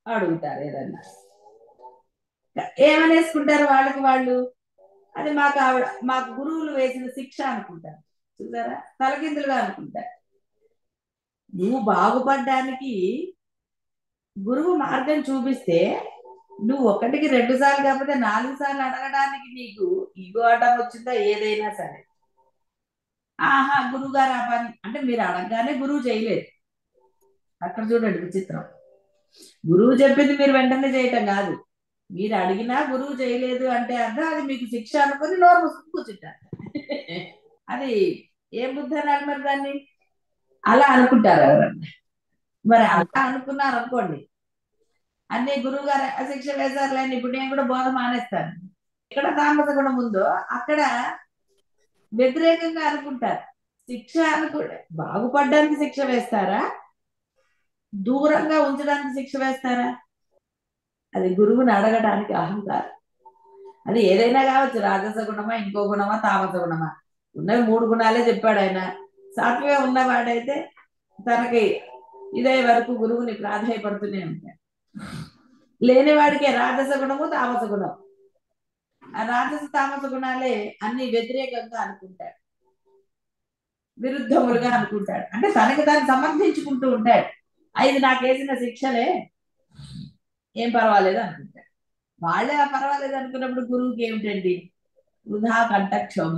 అడుగుతారు ఏదన్నా, ఏమనేసుకుంటారు వాళ్ళకి వాళ్ళు, అది మాకు గురువులు వేసిన శిక్ష అనుకుంటారు. చూసారా, తలకిందులుగా అనుకుంటారు. నువ్వు బాగుపడ్డానికి గురువు మార్గం చూపిస్తే నువ్వు 1కి 2 సార్లు కాకపోతే 4 సార్లు అడగడానికి నీకు ఈగో ఆటం వచ్చిందా ఏదైనా సరే. ఆహా గురువు గారు ఆ పని అంటే మీరు అడగగానే గురువు చేయలేదు. అక్కడ చూడండి విచిత్రం. గురువు చెప్పింది మీరు వెంటనే చేయటం కాదు, మీరు అడిగినా గురువు చేయలేదు అంటే అర్థం అది మీకు శిక్ష అనుకుని నోరు మూసుకుని కూర్చుంటారు. అది ఏ బుద్ధి అన్నారు మరి దాన్ని, అలా అనుకుంటారు ఎవరన్నా. మరి అలా అనుకున్నారు అనుకోండి, అన్ని గురువు గారు శిక్ష వేశారులేని ఇప్పుడు నేను కూడా బోధ మానేస్తాను. ఎక్కడ తామస గుణం ఉందో అక్కడ వ్యతిరేకంగా అనుకుంటారు. శిక్ష అనుకుంటే బాగుపడడానికి శిక్ష వేస్తారా, దూరంగా ఉంచడానికి శిక్ష వేస్తారా? అది గురువుని అడగడానికి అహంకారం. అది ఏదైనా కావచ్చు, రాజస గుణమా, ఇంకో గుణమా, తామస గుణమా. ఉన్నవి 3 గుణాలే చెప్పాడు ఆయన. సాత్విగా ఉన్నవాడైతే తనకి ఇదే వరకు గురువుని ప్రాధాయపడుతూనే ఉంటాడు. లేనివాడికే రాజస గుణము, తామస గుణం. ఆ రాజస తామస గుణాలే అన్ని వ్యతిరేకంగా అనుకుంటాడు, విరుద్ధములుగా అనుకుంటాడు. అంటే తనకి తాను సమర్థించుకుంటూ ఉంటాడు. ఇది నాకేసిన శిక్షలే, ఏం పర్వాలేదు అనుకుంటాడు. వాళ్ళే ఆ పర్వాలేదు అనుకున్నప్పుడు గురువుకి ఏమిటండి, వృధా కంఠక్షోభ.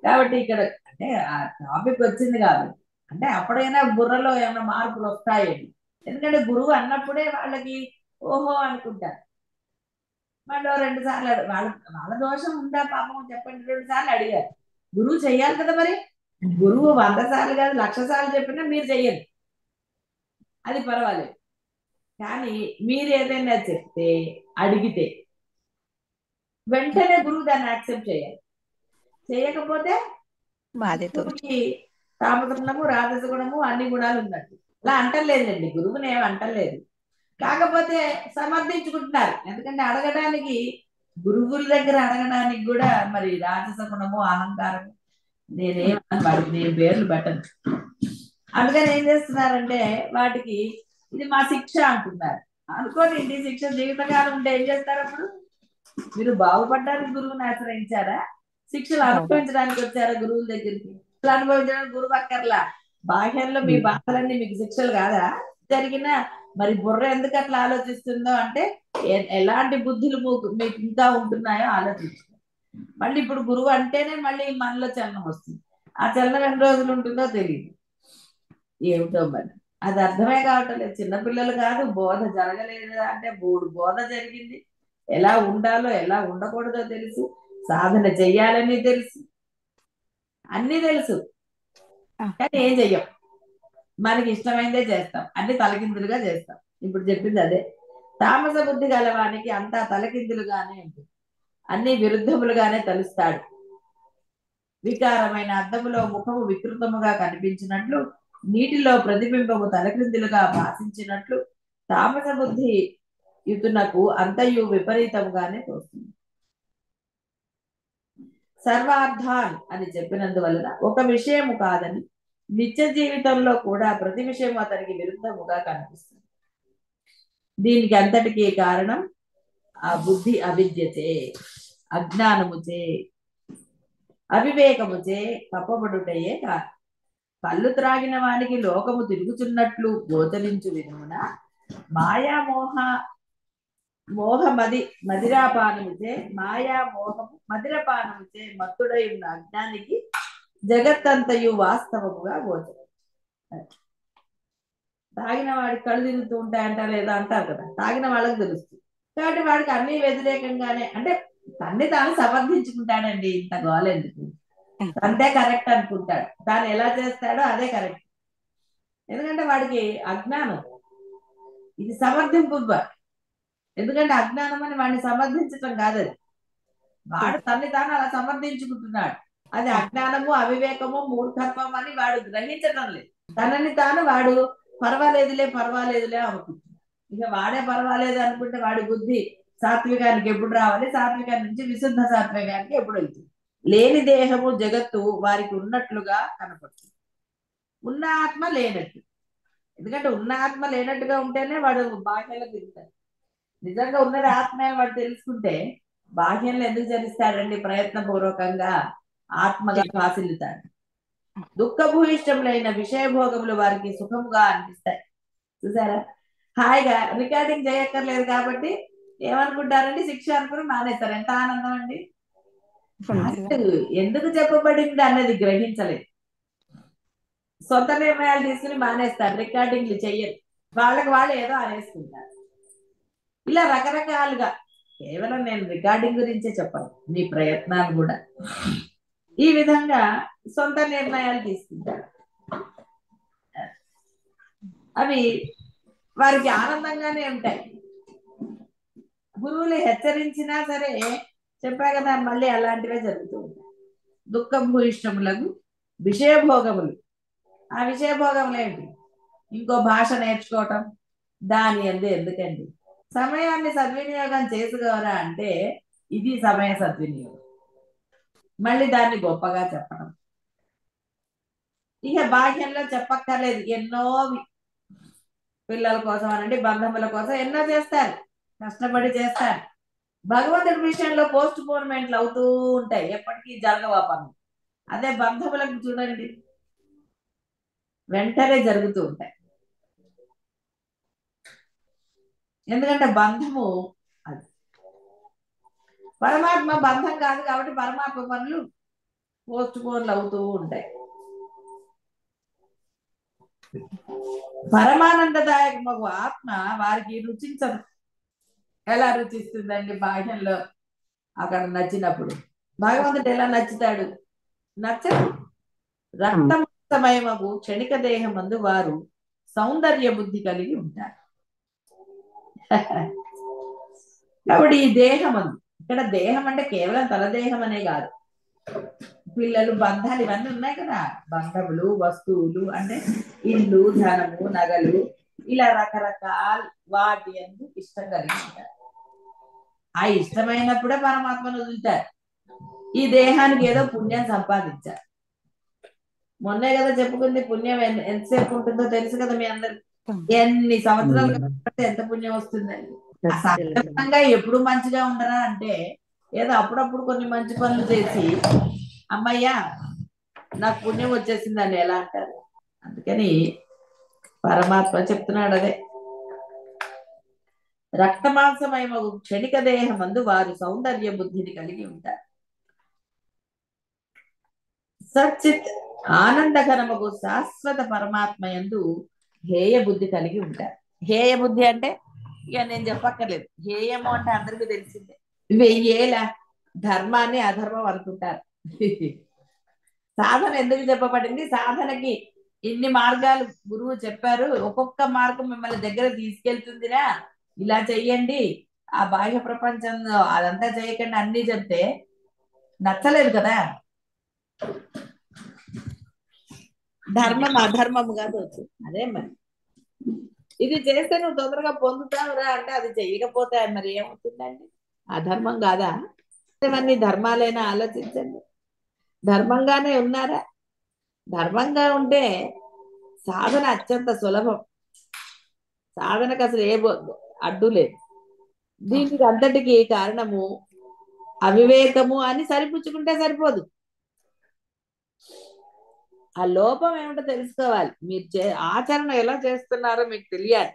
కాబట్టి ఇక్కడ అంటే ఆ టాపిక్ వచ్చింది కాదు, అంటే అప్పుడైనా బుర్రలో ఏమైనా మార్పులు వస్తాయండి. ఎందుకంటే గురువు అన్నప్పుడే వాళ్ళకి ఓహో అనుకుంటారు. మళ్ళీ 2 సార్లు వాళ్ళ దోషం ఉందా పాపం చెప్పండి, 2 సార్లు అడిగారు. గురువు చెయ్యాలి కదా మరి. గురువు 100 సార్లు కాదు 1,00,000 సార్లు చెప్పినా మీరు చెయ్యండి, అది పర్వాలేదు. కానీ మీరు ఏదైనా చెప్తే అడిగితే వెంటనే గురువు దాన్ని యాక్సెప్ట్ చేయాలి. చేయకపోతే బాధ్యత. గురువుకి తామస గుణము రాజస గుణము అన్ని గుణాలు ఉన్నట్టు. అలా అంటలేదండి, గురువుని ఏమి అంటలేదు. కాకపోతే సమర్థించుకుంటున్నారు. ఎందుకంటే అడగడానికి, గురువుల దగ్గర అడగడానికి కూడా మరి రాజస గుణము అహంకారము, నేనేమన్నాను వాడికి, నేను పేర్లు పెట్టను. అందుకని ఏం చేస్తున్నారంటే వాటికి ఇది మా శిక్ష అంటున్నారు. అనుకోని ఇంటి శిక్ష జీవితకాలం ఉంటే ఏం చేస్తారు అప్పుడు? మీరు బాగుపడ్డానికి గురువుని ఆశ్రయించారా? శిక్షలు అనుభవించడానికి వచ్చారా గురువుల దగ్గరికి? అనుభవించడానికి గురువు అక్కర్లా. బాహ్యంలో మీ బాధలన్నీ మీకు శిక్షలు కాదా? జరిగిన మరి బుర్ర ఎందుకు అట్లా ఆలోచిస్తుందో అంటే ఎలాంటి బుద్ధులు మీకు ఇంకా ఉంటున్నాయో ఆలోచించు. మళ్ళీ ఇప్పుడు గురువు అంటేనే మళ్ళీ మనలో చలనం వస్తుంది. ఆ చలనం ఎన్ని రోజులు ఉంటుందో తెలియదు. ఏమిటో మరి అది అర్థమే కావటం లేదు. చిన్నపిల్లలు కాదు, బోధ జరగలేదు అంటే బోధ జరిగింది. ఎలా ఉండాలో ఎలా ఉండకూడదో తెలుసు, సాధన చెయ్యాలని తెలుసు, అన్నీ తెలుసు. కానీ ఏం చెయ్యం, మనకి ఇష్టమైందే చేస్తాం, అన్ని తలకిందులుగా చేస్తాం. ఇప్పుడు చెప్పింది అదే. తామస బుద్ధి గలవానికి అంతా తలకిందులుగానే ఉంటుంది, అన్ని విరుద్ధములుగానే తలుస్తాడు. వికారమైన అద్దములో ముఖము వికృతముగా కనిపించినట్లు, నీటిలో ప్రతిబింబము తలక్రిందులుగా భాషించినట్లు, తామస బుద్ధి యుతునకు అంతయు విపరీతముగానే తోస్తుంది. సర్వార్థాన్ అని చెప్పినందువలన ఒక విషయము కాదని నిత్య జీవితంలో కూడా ప్రతి విషయం అతనికి విరుద్ధముగా కనిపిస్తుంది. దీనికి అంతటికీ కారణం ఆ బుద్ధి అవిద్యచే, అజ్ఞానముచే, అవివేకముచే కప్పబడుటయే కాదు. కళ్ళు త్రాగిన వానికి లోకము తిరుగుతున్నట్లు గోచరించు విధమున మాయామోహ మదిరాపానముచే మదిరపానముచే మత్తుడై ఉన్న అజ్ఞానికి జగత్తంతయు వాస్తవముగా గోచరం. తాగిన వాడికి కళ్ళు తిరుగుతూ ఉంటాయంటారు లేదా అంటారు కదా, తాగిన వాళ్ళకి తెలుస్తుంది. కాబట్టి వాడికి అన్ని వ్యతిరేకంగానే, అంటే తన్ని తాను సమర్థించుకుంటాడండి. ఇంత గోలెందుకు, అంతే కరెక్ట్ అనుకుంటాడు. తాను ఎలా చేస్తాడో అదే కరెక్ట్. ఎందుకంటే వాడికి అజ్ఞానం, ఇది సమర్థింపు. ఎందుకంటే అజ్ఞానం అని వాడిని సమర్థించటం కాదు, అది వాడు తన్ని తాను అలా సమర్థించుకుంటున్నాడు. అది అజ్ఞానము, అవివేకము, మూర్ఖత్వం అని వాడు గ్రహించటం లేదు. తనని తాను వాడు పర్వాలేదులే అనుకుంటున్నాడు. ఇక వాడే పర్వాలేదు అనుకుంటే వాడి బుద్ధి సాత్వికానికి ఎప్పుడు రావాలి, సాత్వికానికి నుంచి విశుద్ధ సాత్వికానికి ఎప్పుడు వెళ్తుంది. లేని దేహము జగత్తు వారికి ఉన్నట్లుగా కనపడుతుంది, ఉన్న ఆత్మ లేనట్టు. ఎందుకంటే ఉన్న ఆత్మ లేనట్టుగా ఉంటేనే వాడు బాహ్యంలో తిరుగుతాడు. నిజంగా ఉన్నది ఆత్మే వాడు తెలుసుకుంటే బాహ్యంలో ఎందుకు చరిస్తాడండి? ప్రయత్నపూర్వకంగా ఆత్మగా భాసిల్లుతాడు. దుఃఖభూయిష్టములైన విషయభోగములు వారికి సుఖముగా అనిపిస్తాయి. చూసారా, హాయిగా రికార్డింగ్ చేయక్కర్లేదు కాబట్టి ఏమనుకుంటారండి, శిక్ష అనుకుని మానేస్తారు. ఎంత ఆనందం అండి. ఎందుకు చెప్పబడింది అన్నది గ్రహించలేదు, సొంత నిర్ణయాలు తీసుకుని మానేస్తారు, రికార్డింగ్లు చెయ్యరు, వాళ్ళకి వాళ్ళు ఏదో అనేసుకుంటారు. ఇలా రకరకాలుగా, కేవలం నేను రికార్డింగ్ గురించే చెప్పాను, మీ ప్రయత్నాలు కూడా ఈ విధంగా సొంత నిర్ణయాలు తీసుకుంటారు. అవి వారికి ఆనందంగానే ఉంటాయి. గురువులు హెచ్చరించినా సరే, చెప్పా కదా, మళ్ళీ అలాంటివే జరుగుతూ ఉంటాయి. దుఃఖం భూయిష్టములకు విషయభోగములు. ఆ విషయభోగములు ఏంటి? ఇంకో భాష నేర్చుకోవటం, దాని ఎందుకండి? సమయాన్ని సద్వినియోగం చేసుకోరా అంటే ఇది సమయ సద్వినియోగం. మళ్ళీ దాన్ని గొప్పగా చెప్పడం, ఇక బాహ్యంలో చెప్పక్కర్లేదు. ఎన్నో పిల్లల కోసం అనండి, బంధముల కోసం ఎన్నో చేస్తారు, కష్టపడి చేస్తారు. భగవంతుడి విషయంలో పోస్ట్ పోన్మెంట్లు అవుతూ ఉంటాయి, ఎప్పటికీ జరగవా పనులు. అదే బంధములకు చూడండి, వెంటనే జరుగుతూ ఉంటాయి. ఎందుకంటే బంధము అది, పరమాత్మ బంధం కాదు కాబట్టి పరమాత్మ పనులు పోస్ట్ పోన్లు అవుతూ ఉంటాయి. పరమానందదాయకమగు ఆత్మ వారికి రుచించదు. ఎలా రుచిస్తుందండి? బాహ్యంలో అక్కడ నచ్చినప్పుడు భగవంతుడు ఎలా నచ్చుతాడు? నచ్చదు. రక్తమయమగు క్షణిక దేహమందు వారు సౌందర్య బుద్ధి కలిగి ఉంటారు. కాబట్టి ఈ దేహం అందు, ఇక్కడ దేహం అంటే కేవలం తలదేహం అనే కాదు, పిల్లలు, బంధాలు ఇవన్నీ ఉన్నాయి కదా. బంధములు, వస్తువులు అంటే ఇల్లు, ధనము, నగలు, ఇలా రకరకాల వాటి యందు ఇష్టం కలిగి ఉంటారు. ఆ ఇష్టమైనప్పుడే పరమాత్మను వదులుతారు. ఈ దేహానికి ఏదో పుణ్యం సంపాదించారు. మొన్నే కదా చెప్పుకుంది, పుణ్యం ఎంతసేపు ఉంటుందో తెలుసు కదా మీ అందరికి. ఎన్ని సంవత్సరాలు కష్టపడితే ఎంత పుణ్యం వస్తుందండి. సాధారణంగా ఎప్పుడు మంచిగా ఉండరా అంటే ఏదో అప్పుడప్పుడు కొన్ని మంచి పనులు చేసి అమ్మయ్యా నాకు పుణ్యం వచ్చేసిందని ఎలా అంటారు. అందుకని పరమాత్మ చెప్తున్నాడు అదే, రక్తమాంసమయమగు క్షణిక దేహమందు వారు సౌందర్య బుద్ధిని కలిగి ఉంటారు. సచ్చిత్ ఆనందకరమగు శాశ్వత పరమాత్మయందు హేయ బుద్ధి కలిగి ఉంటారు. హేయ బుద్ధి అంటే ఇక నేను చెప్పక్కర్లేదు, హేయము అంటే అందరికీ తెలిసిందే. వెయ్యేల ధర్మాన్ని అధర్మం అనుకుంటారు. సాధన ఎందుకు చెప్పబడింది? సాధనకి ఇన్ని మార్గాలు గురువు చెప్పారు. ఒక్కొక్క మార్గం మిమ్మల్ని దగ్గర తీసుకెళ్తుందిరా, ఇలా చెయ్యండి, ఆ బాహ్య ప్రపంచంలో అదంతా చేయకండి అన్ని చెప్తే నచ్చలేదు కదా. ధర్మం అధర్మముగా తోచు. అదే మరి ఇది చేస్తే నువ్వు తొందరగా పొందుతావురా అంటే అది చెయ్యకపోతే మరి ఏమవుతుందండి? అధర్మం కాదా? ఇవన్నీ ధర్మాలైనా ఆలోచించండి. ధర్మంగానే ఉన్నారా? ధర్మంగా ఉంటే సాధన అత్యంత సులభం. సాధనకు అసలు ఏ అడ్డు లేదు. దీనికి అంతటికి కారణము అవివేకము అని సరిపుచ్చుకుంటే సరిపోదు. ఆ లోపం ఏమిటో తెలుసుకోవాలి. మీరు ఆచరణ ఎలా చేస్తున్నారో మీకు తెలియాలి.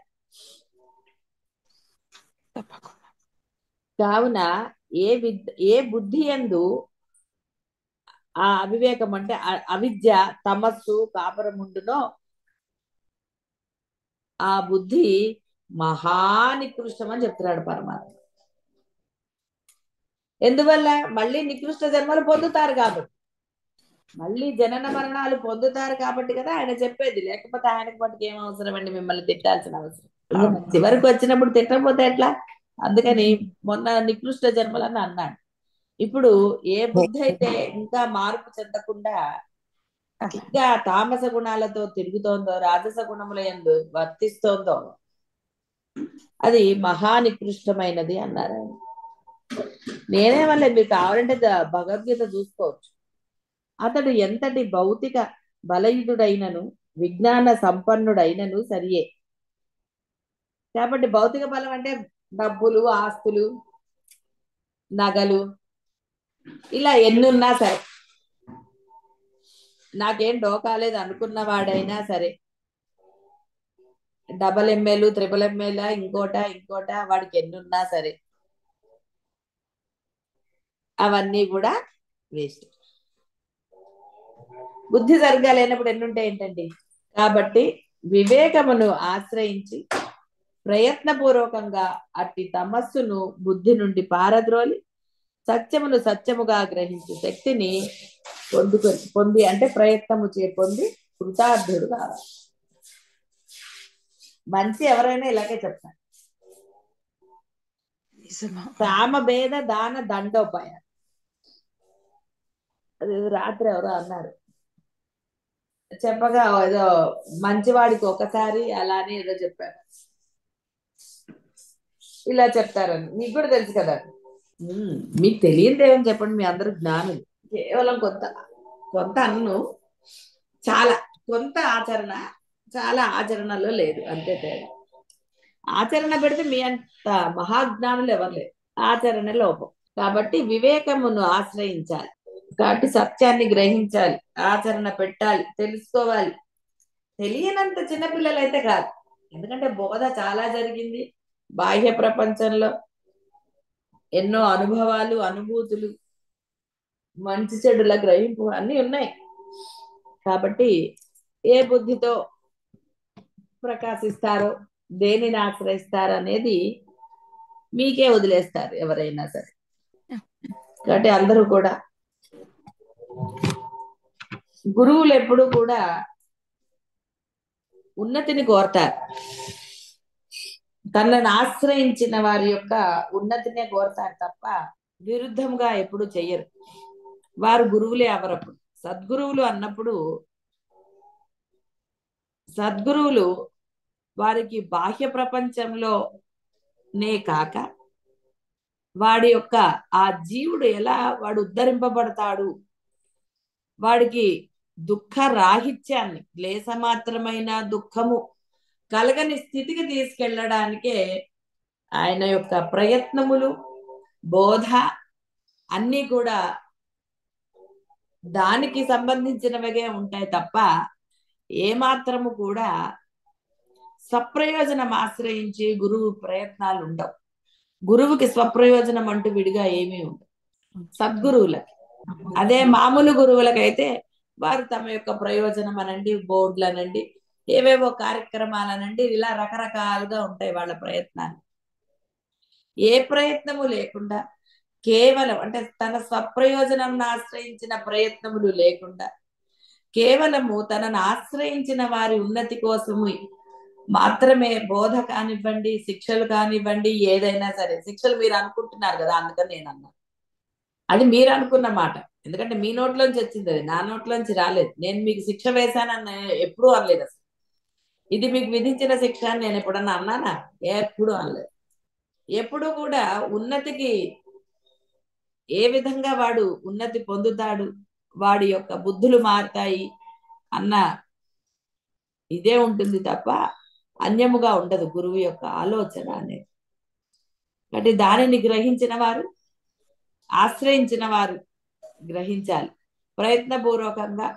కావున ఏ బుద్ధి యందు ఆ అవివేకం అంటే అవిద్య, తమస్సు కాపరముండునో ఆ బుద్ధి మహానికృష్టం అని చెప్తున్నాడు పరమాత్మ. ఎందువల్ల? మళ్ళీ నికృష్ట జన్మలు పొందుతారు కాబట్టి, మళ్ళీ జనన మరణాలు పొందుతారు కాబట్టి కదా ఆయన చెప్పేది. లేకపోతే ఆయనకు మటుకు ఏం అవసరం అండి మిమ్మల్ని తిట్టాల్సిన అవసరం. చివరికి వచ్చినప్పుడు తిట్టకపోతే ఎట్లా? అందుకని మొన్న నికృష్ట జన్మలని అన్నాడు. ఇప్పుడు ఏ బుద్ధి అయితే ఇంకా మార్పు చెందకుండా ఇంకా తామస గుణాలతో తిరుగుతోందో, రాజస గుణముల యందు వర్తిస్తోందో అది మహానికృష్టమైనది అన్నారు. నేనేమన్నా మీరు కావాలంటే భగవద్గీత చూసుకోవచ్చు. అతడు ఎంతటి భౌతిక బలయుతుడైనను విజ్ఞాన సంపన్నుడైనను సరియే. కాబట్టి భౌతిక బలం అంటే డబ్బులు, ఆస్తులు, నగలు ఇలా ఎన్నున్నా సరే, నాకేం డోకాలేదు అనుకున్న వాడైనా సరే, డబల్ ఎంఏలు, ట్రిపుల్ ఎంఏలా, ఇంకోట వాడికి ఎన్నున్నా సరే అవన్నీ కూడా వేస్ట్. బుద్ధి సరిగ్గా లేనప్పుడు ఎన్నుంటాయి ఏంటండి? కాబట్టి వివేకమును ఆశ్రయించి ప్రయత్నపూర్వకంగా అట్టి తమస్సును బుద్ధి నుండి పారద్రోలి సత్యమును సత్యముగా గ్రహించే శక్తిని పొంది అంటే ప్రయత్నము పొంది కృతార్థుడు కావాలి. మంచి ఎవరైనా ఇలాగే చెప్తారు. సామభేద దాన దండోపాయ. అది రాత్రి ఎవరో అన్నారు, చెప్పగా ఏదో మంచివాడికి ఒకసారి అలానే ఏదో చెప్పారు, ఇలా చెప్తారని. మీకు కూడా తెలుసు కదా. మీకు తెలియదు ఏమని చెప్పండి, మీ అందరూ జ్ఞానులు. కేవలం కొంత అన్ను, చాలా కొంత ఆచరణ, చాలా ఆచరణలో లేదు, అంతే తేడా. ఆచరణ పెడితే మీ అంత మహాజ్ఞానులు ఎవరు లేరు. ఆచరణ లోపం. కాబట్టి వివేకమును ఆశ్రయించాలి, కాబట్టి సత్యాన్ని గ్రహించాలి, ఆచరణ పెట్టాలి, తెలుసుకోవాలి. తెలియనంత చిన్నపిల్లలు అయితే కాదు, ఎందుకంటే బోధ చాలా జరిగింది. బాహ్య ప్రపంచంలో ఎన్నో అనుభవాలు, అనుభూతులు, మంచి చెడుల గ్రహింపు అన్నీ ఉన్నాయి. కాబట్టి ఏ బుద్ధితో ప్రకాశిస్తారో, దేనిని ఆశ్రయిస్తారో అనేది మీకే వదిలేస్తారు ఎవరైనా సరే. కాబట్టి అందరూ కూడా, గురువులు ఎప్పుడు కూడా ఉన్నతిని కోరతారు. తనను ఆశ్రయించిన వారి యొక్క ఉన్నతినే కోరతారు తప్ప విరుద్ధంగా ఎప్పుడు చెయ్యరు. వారు గురువులే అవరప్పుడు. సద్గురువులు అన్నప్పుడు సద్గురువులు వారికి బాహ్య ప్రపంచంలోనే కాక వాడి యొక్క ఆ జీవుడు ఎలా వాడు ఉద్ధరింపబడతాడు, వాడికి దుఃఖ రాహిత్యాన్ని, లేసమాత్రమైన దుఃఖము కలగని స్థితికి తీసుకెళ్ళడానికే ఆయన యొక్క ప్రయత్నములు, బోధ అన్నీ కూడా దానికి సంబంధించినవిగా ఉంటాయి తప్ప ఏమాత్రము కూడా స్వప్రయోజనం ఆశ్రయించి గురువు ప్రయత్నాలు ఉండవు. గురువుకి స్వప్రయోజనం అంటూ విడిగా ఏమీ ఉండదు సద్గురువులకి. అదే మామూలు గురువులకైతే వారు తమ యొక్క ప్రయోజనం అనండి, బోర్డులు అనండి, ఏవేవో కార్యక్రమాలనండి, ఇలా రకరకాలుగా ఉంటాయి వాళ్ళ ప్రయత్నాలు. ఏ ప్రయత్నము లేకుండా కేవలం అంటే తన స్వప్రయోజనం ఆశ్రయించిన ప్రయత్నములు లేకుండా కేవలము తనను ఆశ్రయించిన వారి ఉన్నతి కోసము మాత్రమే బోధ కానివ్వండి, శిక్షలు కానివ్వండి, ఏదైనా సరే. శిక్షలు మీరు అనుకుంటున్నారు కదా, అందుకని నేను అన్నా. అది మీరు అనుకున్న మాట, ఎందుకంటే మీ నోట్లోంచి వచ్చింది, అది నా నోట్లోంచి రాలేదు. నేను మీకు శిక్ష వేశానని ఎప్పుడూ అనలేదు అసలు. ఇది మీకు విధించిన శిక్ష అని నేను ఎప్పుడన్నా అన్నానా? ఎప్పుడు అనలేదు. ఎప్పుడు కూడా ఉన్నతికి ఏ విధంగా వాడు ఉన్నతి పొందుతాడు, వాడి యొక్క బుద్ధులు మారుతాయి అన్న ఇదే ఉంటుంది తప్ప అన్యముగా ఉండదు గురువు యొక్క ఆలోచన అనేది. కాబట్టి దానిని గ్రహించిన వారు, ఆశ్రయించిన వారు గ్రహించాలి. ప్రయత్నపూర్వకంగా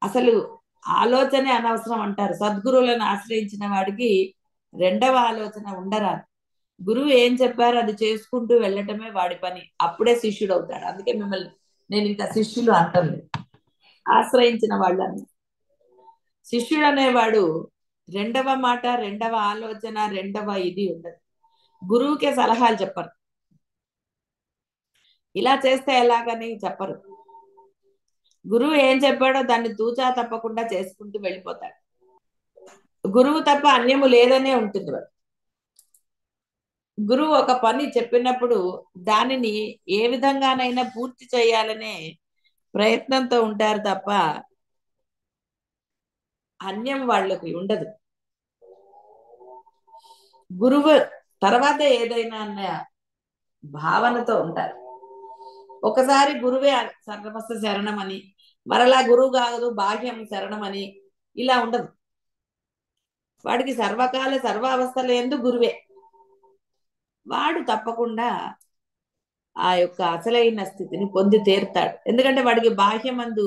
అసలు ఆలోచనే అనవసరం అంటారు. సద్గురువులను ఆశ్రయించిన వాడికి రెండవ ఆలోచన ఉండరాదు. గురువు ఏం చెప్పారో అది చేసుకుంటూ వెళ్ళటమే వాడి పని. అప్పుడే శిష్యుడు అవుతాడు. అందుకే మిమ్మల్ని నేను ఇంకా శిష్యులు అంటలేదు, ఆశ్రయించిన వాళ్ళని. శిష్యుడు అనేవాడు రెండవ మాట, రెండవ ఆలోచన, రెండవ ఇది ఉండదు. గురువుకే సలహాలు చెప్పరు, ఇలా చేస్తే ఎలాగని చెప్పరు. గురువు ఏం చెప్పాడో దాన్ని తూచా తప్పకుండా చేసుకుంటూ వెళ్ళిపోతాడు. గురువు తప్ప అన్యము లేదనే ఉంటుంది వాడు. గురువు ఒక పని చెప్పినప్పుడు దానిని ఏ విధంగానైనా పూర్తి చేయాలనే ప్రయత్నంతో ఉంటారు తప్ప అన్యం వాళ్ళకి ఉండదు. గురువు తర్వాత ఏదైనా అన్న భావనతో ఉంటారు. ఒకసారి గురువే సర్వస్వ శరణం అని, మరలా గురువు కాదు బాహ్యం శరణం అని ఇలా ఉండదు. వాడికి సర్వకాల సర్వావస్థల యందు గురువే. వాడు తప్పకుండా ఆ యొక్క అసలైన స్థితిని పొంది తీరుతాడు. ఎందుకంటే వాడికి బాహ్యమందు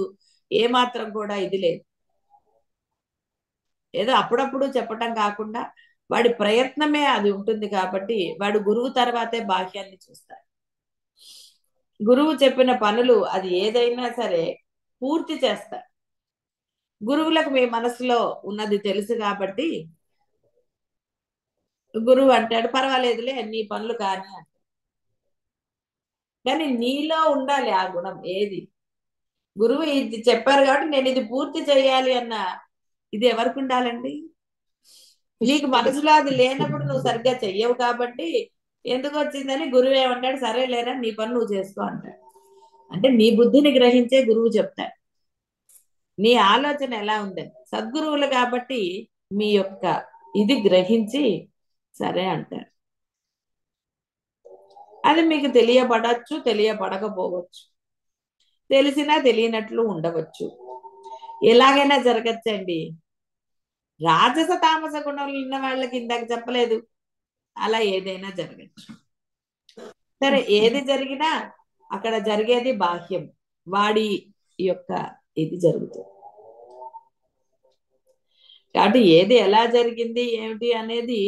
ఏమాత్రం కూడా ఇది లేదు. ఏదో అప్పుడప్పుడు చెప్పటం కాకుండా వాడి ప్రయత్నమే అది ఉంటుంది కాబట్టి వాడు గురువు తర్వాతే బాహ్యాన్ని చూస్తాడు. గురువు చెప్పిన పనులు అది ఏదైనా సరే పూర్తి చేస్తాడు. గురువులకు మీ మనసులో ఉన్నది తెలుసు కాబట్టి గురువు అంటాడు పర్వాలేదులే నీ పనులు కానీ అంటాడు. కానీ నీలో ఉండాలి ఆ గుణం. ఏది గురువు ఇది చెప్పారు కాబట్టి నేను ఇది పూర్తి చేయాలి అన్న ఇది ఎవరికి ఉండాలండి? నీకు మనసులో అది లేనప్పుడు నువ్వు సరిగ్గా చెయ్యవు కాబట్టి ఎందుకు వచ్చిందని గురువు ఏమంటాడు, సరే లేరా నీ పని నువ్వు చేసుకో అంటాడు. అంటే నీ బుద్ధిని గ్రహించే గురువు చెప్తాడు నీ ఆలోచన ఎలా ఉందని. సద్గురువులు కాబట్టి మీ యొక్క ఇది గ్రహించి సరే అంటారు. అది మీకు తెలియబడచ్చు, తెలియబడకపోవచ్చు, తెలిసినా తెలియనట్లు ఉండవచ్చు, ఎలాగైనా జరగచ్చండి. రాజస తామస గుణాలు ఉన్న వాళ్ళకి ఇందాక చెప్పలేదు, అలా ఏదైనా జరగచ్చు. సరే ఏది జరిగినా అక్కడ జరిగేది బాహ్యం, వాడి యొక్క ఇది జరుగుతుంది. కాబట్టి ఏది ఎలా జరిగింది ఏమిటి అనేది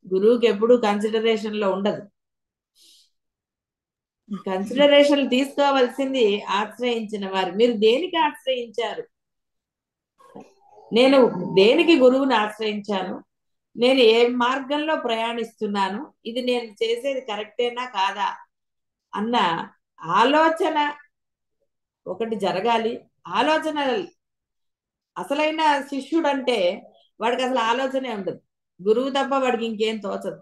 గురువుకి ఎప్పుడు కన్సిడరేషన్ లో ఉండదు. కన్సిడరేషన్ తీసుకోవాల్సింది ఆశ్రయించిన వారు. మీరు దేనికి ఆశ్రయించారు? నేను దేనికి గురువుని ఆశ్రయించాను, నేను ఏ మార్గంలో ప్రయాణిస్తున్నాను, ఇది నేను చేసేది కరెక్టేనా కాదా అన్న ఆలోచన ఒకటి జరగాలి. ఆలోచన అసలైన శిష్యుడు అంటే వాడికి అసలు ఆలోచనే ఉండదు. గురువు తప్ప వాడికి ఇంకేం తోచదు.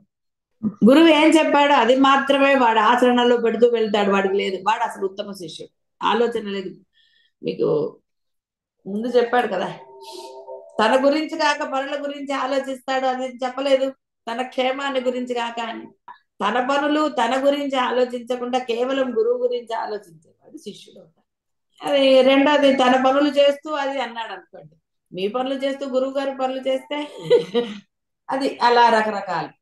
గురువు ఏం చెప్పాడో అది మాత్రమే వాడు ఆచరణలో పెడుతూ వెళ్తాడు. వాడికి లేదు, వాడు అసలు ఉత్తమ శిష్యుడు. ఆలోచన లేదు. మీకు ముందు చెప్పాడు కదా, తన గురించి కాక పనుల గురించి ఆలోచిస్తాడు, అది చెప్పలేదు. తన క్షేమాన్ని గురించి కాక అని. తన పనులు తన గురించి ఆలోచించకుండా కేవలం గురువు గురించి ఆలోచించేవాడు శిష్యుడు అవుతాడు. అది రెండోది, తన పనులు చేస్తూ అది అన్నాడు అనుకోండి, మీ పనులు చేస్తూ గురువు గారి పనులు చేస్తే అది అలా రకరకాలు.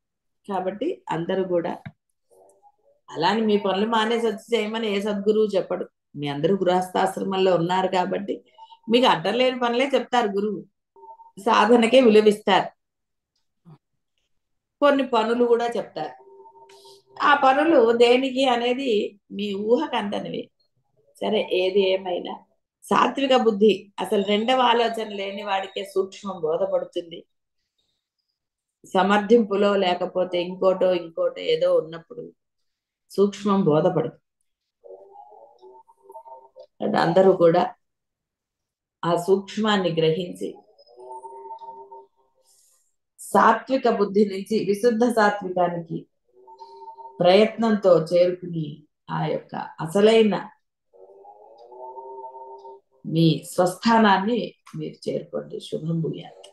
కాబట్టి అందరూ కూడా అలాని మీ పనులు మానేసి వచ్చి చేయమని ఏ సద్గురువు చెప్పడు. మీ అందరూ గృహస్థాశ్రమంలో ఉన్నారు కాబట్టి మీకు అడ్డం లేని పనులే చెప్తారు గురువు, సాధనకే విలువిస్తారు. కొన్ని పనులు కూడా చెప్తారు. ఆ పనులు దేనికి అనేది మీ ఊహకు అందనివి. సరే, ఏది ఏమైనా సాత్విక బుద్ధి, అసలు రెండవ ఆలోచన లేని వాడికే సూక్ష్మం బోధపడుతుంది. సమర్థింపులో లేకపోతే ఇంకోటో ఇంకోటో ఏదో ఉన్నప్పుడు సూక్ష్మం బోధపడదు. అంటే అందరూ కూడా ఆ సూక్ష్మాన్ని గ్రహించి సాత్విక బుద్ధి నుంచి విశుద్ధ సాత్వికానికి ప్రయత్నంతో చేరుకుని ఆ యొక్క అసలైన మీ స్వస్థానాన్ని మీరు చేరుకోండి. శుభం భూయాత్.